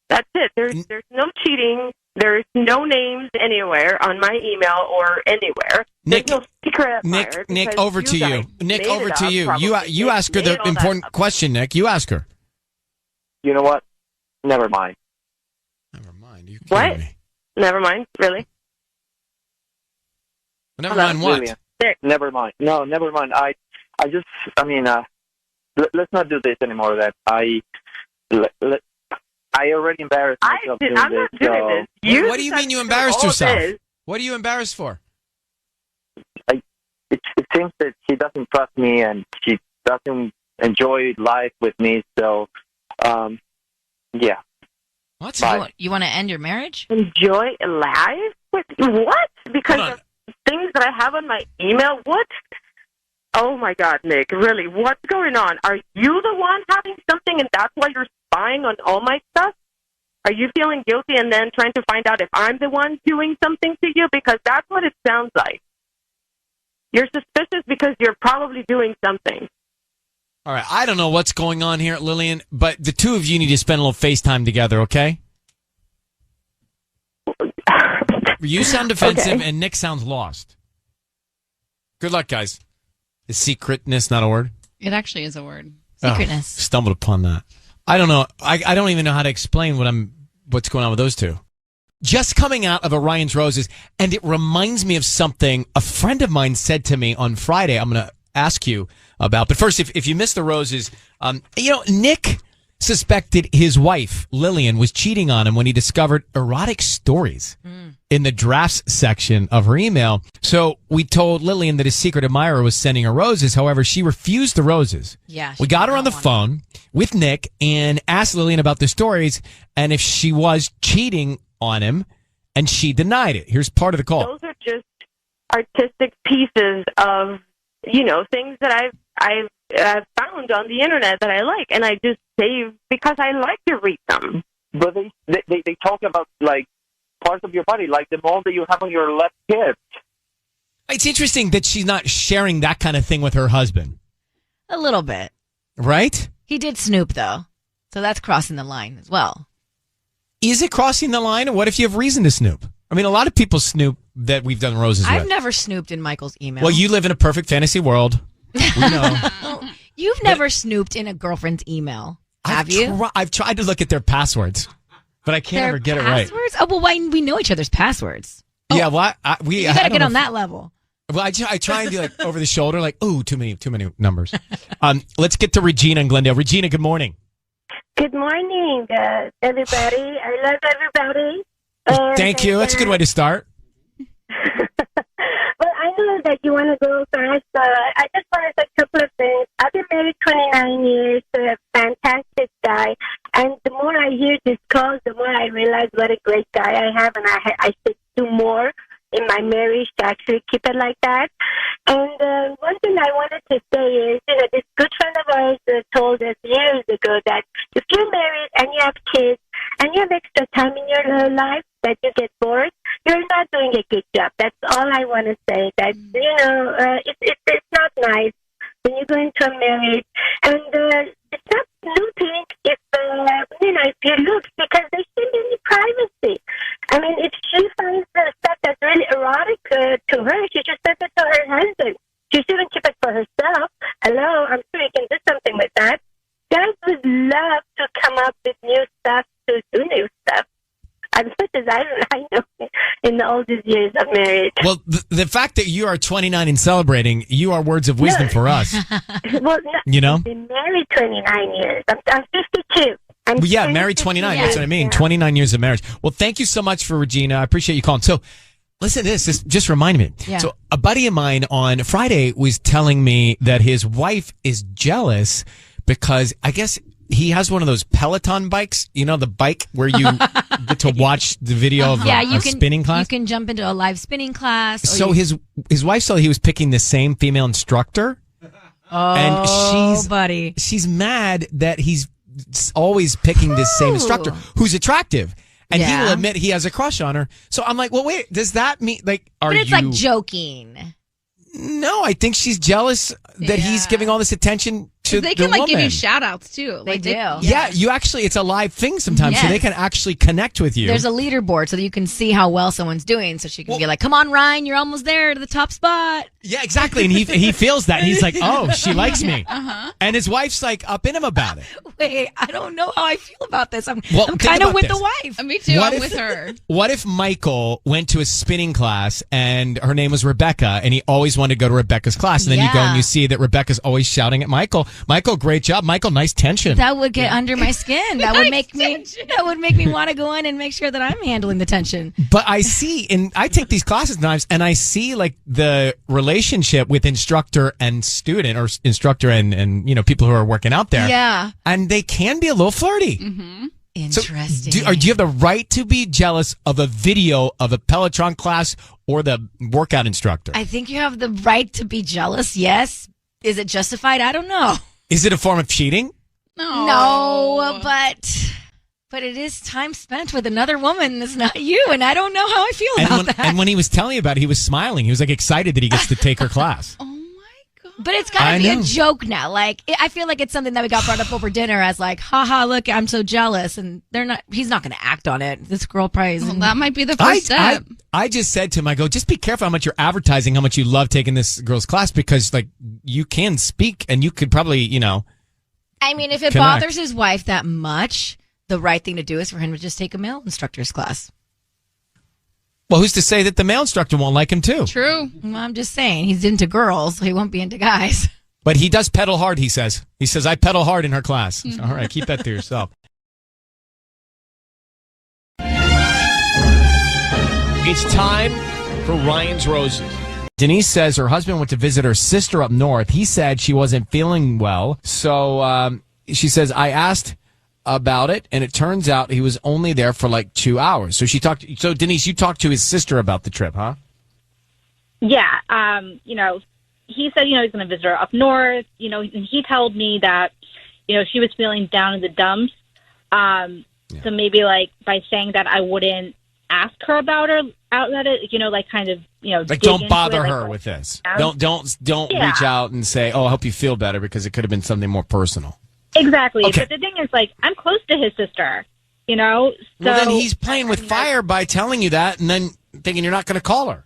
That's it. There's no cheating. There's no names anywhere on my email or anywhere. Nick, There's no secret admirer Nick, over to you. Nick, over to you. You ask her the important question, Nick. You ask her. You know what? Never mind. What? Never mind. Really? Never mind what? Never mind. No, never mind. I mean, let's not do this anymore. That I already embarrassed myself doing I'm not doing this. What do you mean you embarrassed yourself? What are you embarrassed for? It seems that she doesn't trust me and she doesn't enjoy life with me. So, yeah. What? You want to end your marriage? Enjoy life? What? Because of things that I have on my email? What? Oh, my God, Nick. Really, what's going on? Are you the one having something and that's why you're spying on all my stuff? Are you feeling guilty and then trying to find out if I'm the one doing something to you? Because that's what it sounds like. You're suspicious because you're probably doing something. All right, I don't know what's going on here, Lillian, but the two of you need to spend a little FaceTime together, okay? You sound defensive, and Nick sounds lost. Good luck, guys. Is secretness not a word? It actually is a word. Secretness. Stumbled upon that. I don't know. I don't even know how to explain what's going on with those two. Just coming out of a Ryan's Roses, and it reminds me of something a friend of mine said to me on Friday. I'm going to ask you about. But first, if you missed the roses, Nick suspected his wife, Lillian, was cheating on him when he discovered erotic stories in the drafts section of her email. So we told Lillian that his secret admirer was sending her roses. However, she refused the roses. Yeah. We got her on the phone with Nick and asked Lillian about the stories and if she was cheating on him, and she denied it. Here's part of the call. Those are just artistic pieces of, things that I've found on the internet that I like, and I just save because I like to read them. But they talk about, like, parts of your body, like the mole that you have on your left hip. It's interesting that she's not sharing that kind of thing with her husband. A little bit. Right? He did snoop, though. So that's crossing the line as well. Is it crossing the line? Or what if you have reason to snoop? I mean, a lot of people snoop that we've done roses with. I've never snooped in Michael's email. Well, you live in a perfect fantasy world. We know. You've never snooped in a girlfriend's email, have you? I've tried to look at their passwords, but I can't ever get it right. Passwords? Oh, well, why we know each other's passwords. Yeah, well, you gotta get on that level. Well, I try and do like over the shoulder, like, ooh, too many numbers. Let's get to Regina in Glendale. Regina, good morning. Good morning, everybody. I love everybody. Thank you. That's a good way to start. Well, I know that you want to go first. I just want to say a couple of things. I've been married 29 years to a fantastic guy. And the more I hear this call, the more I realize what a great guy I have. And I should do more in my marriage to actually keep it like that. And one thing I wanted to say is, this good friend of ours told us years ago that if you're married and you have kids and you have extra time in your life that you get bored, you're not doing a good job. That's all I want to say. That, it's not nice when you go into a marriage. And it's not snooping if you look, because there shouldn't be any privacy. I mean, if she finds stuff that's really erotic to her, she should send it to her husband. She shouldn't keep it for herself. Hello, I'm sure you can do something with that. Guys would love to come up with new stuff, to do new stuff. As much as I know in all these years of marriage. Well, the fact that you are 29 and celebrating, you are words of wisdom for us. Well, I've been married 29 years. I'm 52. Married 29. That's what I mean. Yeah. 29 years of marriage. Well, thank you so much for Regina. I appreciate you calling. So, listen to this. This just reminded me. Yeah. So, a buddy of mine on Friday was telling me that his wife is jealous because I guess he has one of those Peloton bikes. You know, the bike where you get to watch the video of a spinning class? You can jump into a live spinning class. So his wife saw he was picking the same female instructor. And buddy. She's mad that he's always picking this same instructor who's attractive. And he will admit he has a crush on her. So I'm like, well, wait, does that mean, like, But it's like joking. No, I think she's jealous that he's giving all this attention to they the can like woman. give you shout outs too. They do. Yeah, you actually, it's a live thing sometimes, so they can actually connect with you. There's a leaderboard so that you can see how well someone's doing. So she can be like, come on, Ryan, you're almost there to the top spot. Yeah, exactly. And he feels that. And he's like, oh, she likes me. And his wife's like up in him about it. Wait, I don't know how I feel about this. I'm think kind of about with this. the wife. Me too. What I'm if- with her. What if Michael went to a spinning class and her name was Rebecca and he always wanted to go to Rebecca's class? And then you go and you see that Rebecca's always shouting at Michael. Michael, great job. Michael, nice tension. That would get under my skin. That would make me want to go in and make sure that I'm handling the tension. But I see, and I take these classes sometimes, and I see like the relationship with instructor and student, or instructor and you know, people who are working out there. Yeah. And they can be a little flirty. Interesting. Do you have the right to be jealous of a video of a Peloton class or the workout instructor? I think you have the right to be jealous. Yes. Is it justified? I don't know. Is it a form of cheating? No, but it is time spent with another woman that's not you, and I don't know how I feel about that. And when he was telling me about it, he was smiling. He was like excited that he gets to take her class. But it's got to be a joke now. Like, I feel like it's something that we got brought up over dinner as like, haha, look, I'm so jealous. And he's not going to act on it. This girl probably isn't. Well, that might be the first step. I just said to him, I go, just be careful how much you're advertising, how much you love taking this girl's class, because like you can speak and you could probably, you know. I mean, if it bothers his wife that much, the right thing to do is for him to just take a male instructor's class. Well, who's to say that the male instructor won't like him too? True. Well, I'm just saying, he's into girls, so he won't be into guys. But he does pedal hard, he says. He says, I pedal hard in her class. All right, keep that to yourself. It's time for Ryan's Roses. Denise says her husband went to visit her sister up north. He said she wasn't feeling well. So she says, I asked about it, and it turns out he was only there for like 2 hours. So Denise, you talked to his sister about the trip, huh? Yeah. You know, he said, you know, he's going to visit her up north. You know, and he told me that, you know, she was feeling down in the dumps. So maybe like by saying that I wouldn't ask her about her outlet, you know, like kind of, you know, like don't bother it, her with this. Don't reach out and say, oh, I hope you feel better, because it could have been something more personal. Exactly. Okay. But the thing is, like, I'm close to his sister, you know? So, Well, then he's playing with fire by telling you that and then thinking you're not going to call her.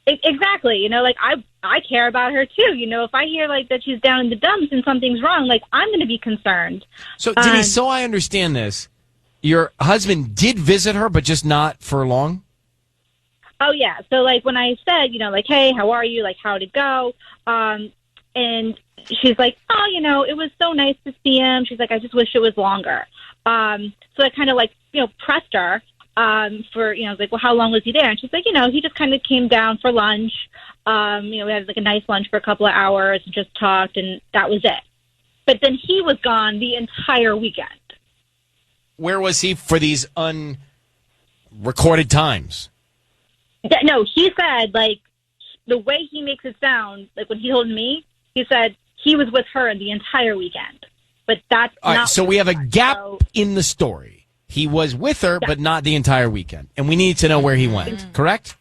Exactly. You know, like, I care about her, too. You know, if I hear, like, that she's down in the dumps and something's wrong, like, I'm going to be concerned. So, Denise, so I understand this. Your husband did visit her, but just not for long? Oh, yeah. So, like, when I said, you know, like, hey, how are you? Like, how'd it go? And she's like, oh, you know, it was so nice to see him. She's like, I just wish it was longer. So I kind of like, you know, pressed her for, you know, like, well, how long was he there? And she's like, you know, he just kind of came down for lunch. You know, we had like a nice lunch for a couple of hours and just talked, and that was it. But then he was gone the entire weekend. Where was he for these unrecorded times? No, he said, like, the way he makes it sound, like when he told me, he said he was with her the entire weekend. But that's All right, not so we have a gap in the story. He was with her, but not the entire weekend. And we need to know where he went, correct?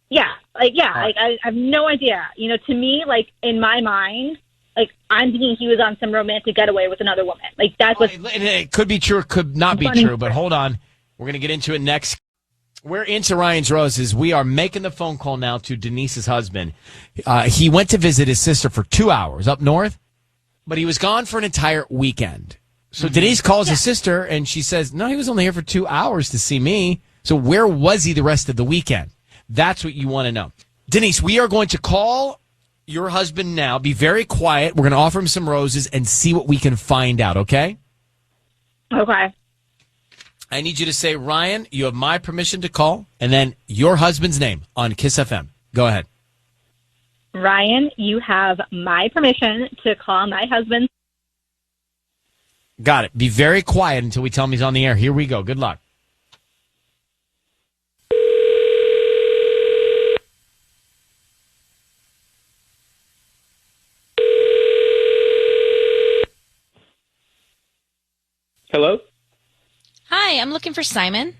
Yeah, like, I have no idea. You know, to me, like, in my mind, like, I'm thinking he was on some romantic getaway with another woman. Like, that's what... It could be true, it could not be true, but hold on. We're going to get into it next. We're into Ryan's Roses. We are making the phone call now to Denise's husband. He went to visit his sister for 2 hours up north, but he was gone for an entire weekend. So Denise calls his sister, and she says, no, he was only here for 2 hours to see me. So where was he the rest of the weekend? That's what you want to know. Denise, we are going to call your husband now. Be very quiet. We're going to offer him some roses and see what we can find out, okay? Okay. I need you to say, Ryan, you have my permission to call, and then your husband's name on Kiss FM. Go ahead. Ryan, you have my permission to call my husband. Got it. Be very quiet until we tell him he's on the air. Here we go. Good luck. Hello? Hi, I'm looking for Simon.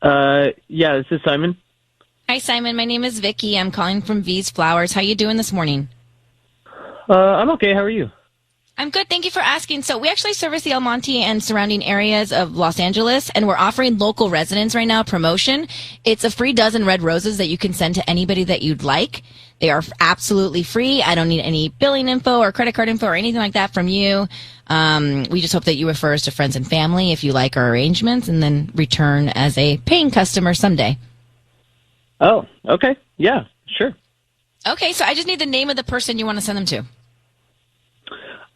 Yeah, this is Simon. Hi, Simon. My name is Vicky. I'm calling from V's Flowers. How you doing this morning? I'm okay. How are you? I'm good. Thank you for asking. So we actually service the El Monte and surrounding areas of Los Angeles, and we're offering local residents right now a promotion. It's a free dozen red roses that you can send to anybody that you'd like. They are absolutely free. I don't need any billing info or credit card info or anything like that from you. We just hope that you refer us to friends and family if you like our arrangements, and then return as a paying customer someday. Oh, okay. Yeah, sure. Okay, so I just need the name of the person you want to send them to.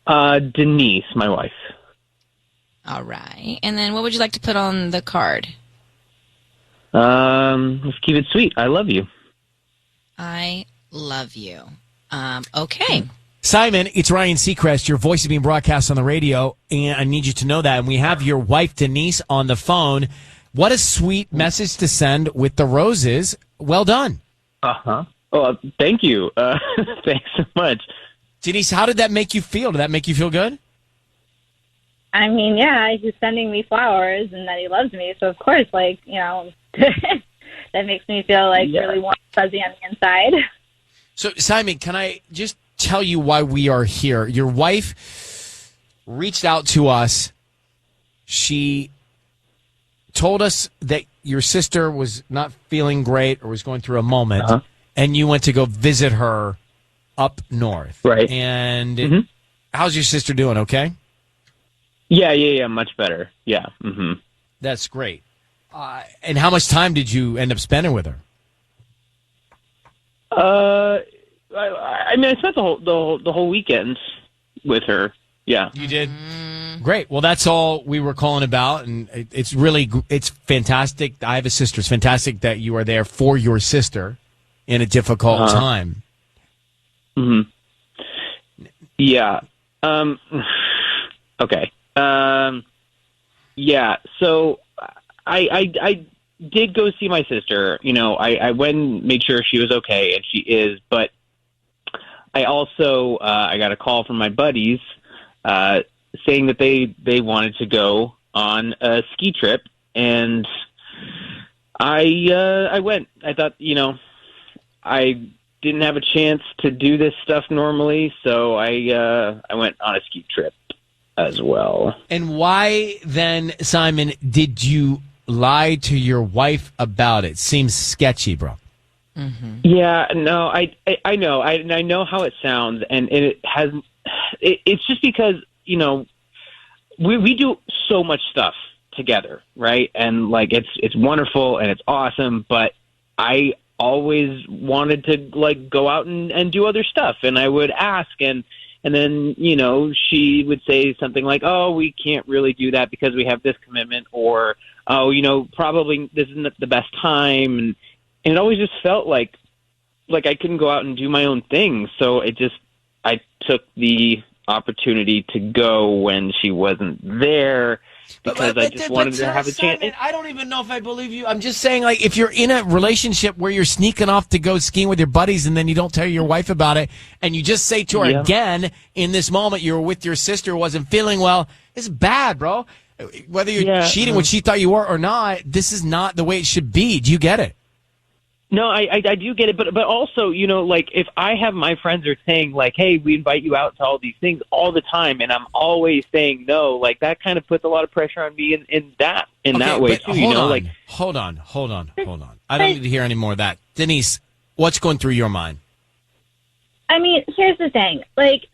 Denise, my wife. All right. And then what would you like to put on the card? Let's keep it sweet. I love you. I love you. Okay. Simon, it's Ryan Seacrest. Your voice is being broadcast on the radio, and I need you to know that. And we have your wife, Denise, on the phone. What a sweet message to send with the roses. Well done. Uh-huh. Oh, thank you. Thanks so much. Denise, how did that make you feel? Did that make you feel good? I mean, yeah, he's sending me flowers and that he loves me. So, of course, like, you know, that makes me feel like really warm and fuzzy on the inside. So, Simon, can I just tell you why we are here? Your wife reached out to us. She told us that your sister was not feeling great or was going through a moment, and you went to go visit her up north. Right. And how's your sister doing, okay? Yeah, much better. Yeah. Mm-hmm. That's great. And how much time did you end up spending with her? I mean, I spent the whole weekend with her. Yeah. You did? Great. Well, that's all we were calling about, and it's fantastic. I have a sister. It's fantastic that you are there for your sister in a difficult time. Mm-hmm. Yeah. Okay. Yeah. So I did go see my sister. You know, I went and made sure she was okay, and she is. But I also I got a call from my buddies saying that they wanted to go on a ski trip, and I went. I thought, you know, I didn't have a chance to do this stuff normally, so I went on a ski trip as well. And why then, Simon, did you lie to your wife about it? Seems sketchy, bro. Mm-hmm. Yeah, no, I know. I know how it sounds, and it has. It's just because, you know, we do so much stuff together, right? And like it's wonderful and it's awesome, but I always wanted to like go out and do other stuff, and I would ask, and then, you know, she would say something like, oh, we can't really do that because we have this commitment, or, oh, you know, probably this isn't the best time, and it always just felt like I couldn't go out and do my own thing. So I took the opportunity to go when she wasn't there, because I just wanted to have a chance. Simon, I don't even know if I believe you. I'm just saying, like, if you're in a relationship where you're sneaking off to go skiing with your buddies and then you don't tell your wife about it, and you just say to her again in this moment you were with your sister who wasn't feeling well, it's bad, bro. Whether you're cheating what she thought you were or not, this is not the way it should be. Do you get it? No, I do get it, but also, you know, like, if I have my friends are saying, like, hey, we invite you out to all these things all the time, and I'm always saying no, like, that kind of puts a lot of pressure on me in that way too. You know, like, hold on. I don't need to hear any more of that. Denise, what's going through your mind? I mean, here's the thing, like,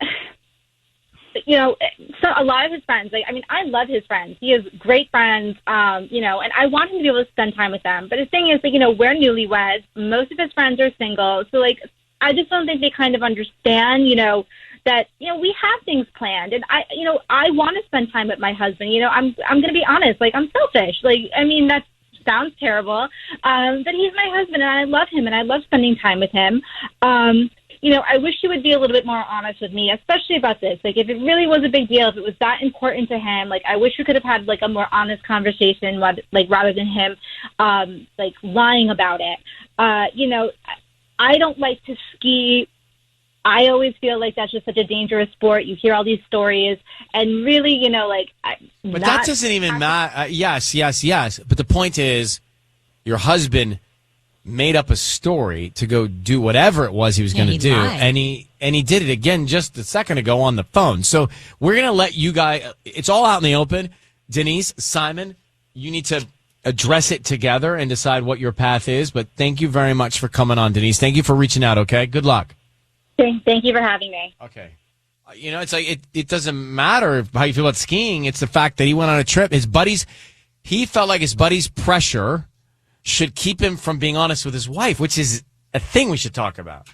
you know, so a lot of his friends, like, I mean, I love his friends. He has great friends, you know, and I want him to be able to spend time with them. But the thing is, like, you know, we're newlyweds. Most of his friends are single. So, like, I just don't think they kind of understand, you know, that, you know, we have things planned. And I want to spend time with my husband. You know, I'm going to be honest. Like, I'm selfish. Like, I mean, that sounds terrible. But he's my husband, and I love him, and I love spending time with him. I wish you would be a little bit more honest with me, especially about this. Like, if it really was a big deal, if it was that important to him, like, I wish you could have had, like, a more honest conversation, like, rather than him, like, lying about it. I don't like to ski. I always feel like that's just such a dangerous sport. You hear all these stories, and really, But that doesn't even matter. Yes. But the point is, your husband made up a story to go do whatever it was he was going to do, lied. and he did it again just a second ago on the phone. So we're going to let you guys. It's all out in the open. Denise, Simon, you need to address it together and decide what your path is. But thank you very much for coming on, Denise. Thank you for reaching out. Okay, good luck. Thank you for having me. Okay. It's like it doesn't matter how you feel about skiing. It's the fact that he went on a trip. He felt like his buddy's pressure should keep him from being honest with his wife, which is a thing we should talk about.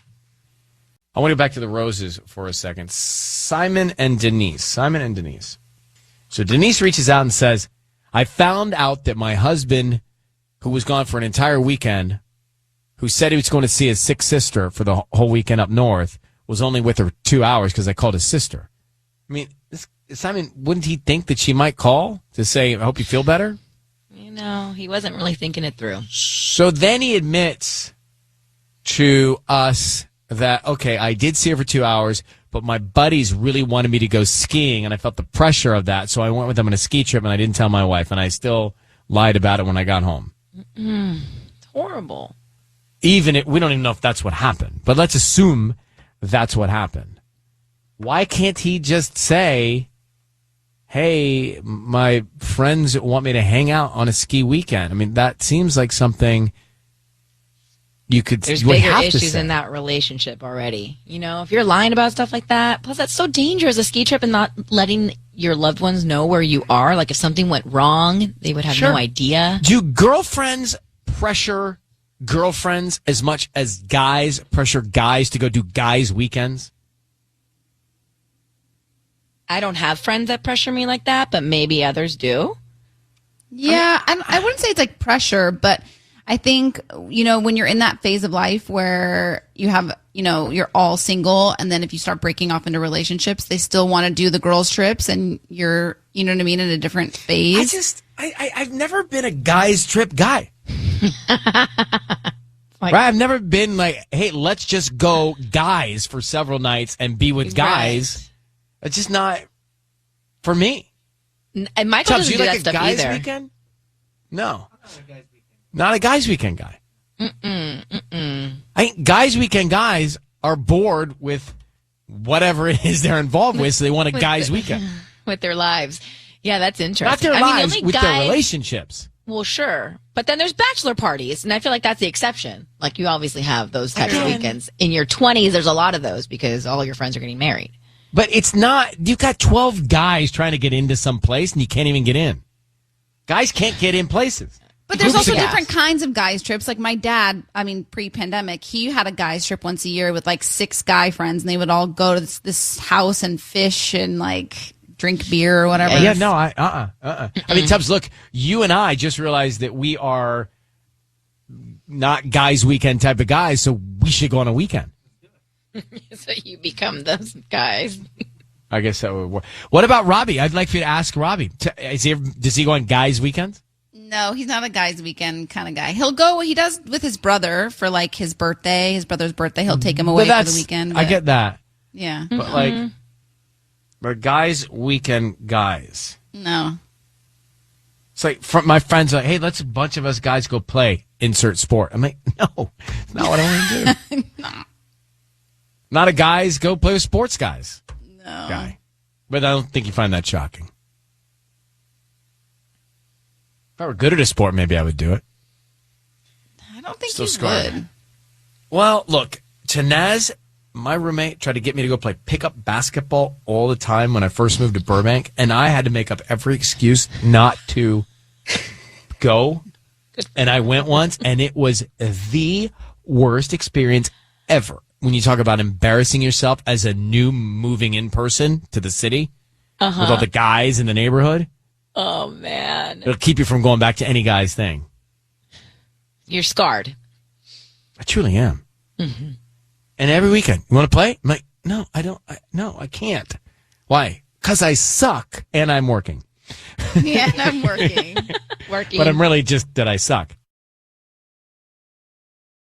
I want to go back to the roses for a second. Simon and Denise. So Denise reaches out and says, I found out that my husband, who was gone for an entire weekend, who said he was going to see his sick sister for the whole weekend up north, was only with her 2 hours because I called his sister. I mean, Simon, wouldn't he think that she might call to say, I hope you feel better? He wasn't really thinking it through. So then he admits to us that, okay, I did see her for 2 hours, but my buddies really wanted me to go skiing, and I felt the pressure of that, so I went with them on a ski trip, and I didn't tell my wife, and I still lied about it when I got home. It's horrible. We don't even know if that's what happened, but let's assume that's what happened. Why can't he just say, hey, my friends want me to hang out on a ski weekend? I mean, that seems like something There's bigger issues in that relationship already. If you're lying about stuff like that, plus that's so dangerous, a ski trip, and not letting your loved ones know where you are. Like, if something went wrong, they would have no idea. Do girlfriends pressure girlfriends as much as guys pressure guys to go do guys' weekends? I don't have friends that pressure me like that, but maybe others do. Yeah, I wouldn't say it's like pressure, but I think, when you're in that phase of life where you have, you're all single, and then if you start breaking off into relationships, they still want to do the girls' trips, and you're, you know what I mean, in a different phase. I've never been a guys' trip guy. Right? I've never been like, hey, let's just go guys for several nights and be with guys. Right. It's just not for me. And Michael Tubbs, doesn't do like that a stuff guys either. Weekend? No. Not a guys' weekend guy. I think guys' weekend guys are bored with whatever it is they're involved with, so they want a guys' weekend. With their lives. Yeah, that's interesting. Not their lives, with their relationships. Well, sure. But then there's bachelor parties, and I feel like that's the exception. Like, you obviously have those types of weekends. In your 20s, there's a lot of those because all your friends are getting married. But it's not, you've got 12 guys trying to get into some place, and you can't even get in. Guys can't get in places. But there's also different kinds of guys trips. Like my dad, pre-pandemic, he had a guys trip once a year with like 6 guy friends, and they would all go to this house and fish and like drink beer or whatever. Yeah, no, I mean, Tubbs, look, you and I just realized that we are not guys' weekend type of guys, so we should go on a weekend. So you become those guys. I guess that would work. What about Robbie? I'd like for you to ask Robbie. Does he go on guys' weekends? No, he's not a guys' weekend kind of guy. He does with his brother for like his brother's birthday. He'll take him away for the weekend. I get that. Yeah. But but guys' weekend guys. No. It's like my friends are like, hey, let's a bunch of us guys go play insert sport. I'm like, no, it's not what I want to do. No. Not a guys go play with sports guys. No. Guy. But I don't think you find that shocking. If I were good at a sport, maybe I would do it. I don't think Still you scarred. would. Well, look, Tanaz, my roommate, tried to get me to go play pickup basketball all the time when I first moved to Burbank, and I had to make up every excuse not to go. And I went once, and it was the worst experience ever. When you talk about embarrassing yourself as a new moving in person to the city with all the guys in the neighborhood. Oh, man. It'll keep you from going back to any guy's thing. You're scarred. I truly am. Mm-hmm. And every weekend, you want to play? I'm like, no, I don't. No, I can't. Why? Because I suck and I'm working. Yeah, and I'm working. But I'm really just that I suck.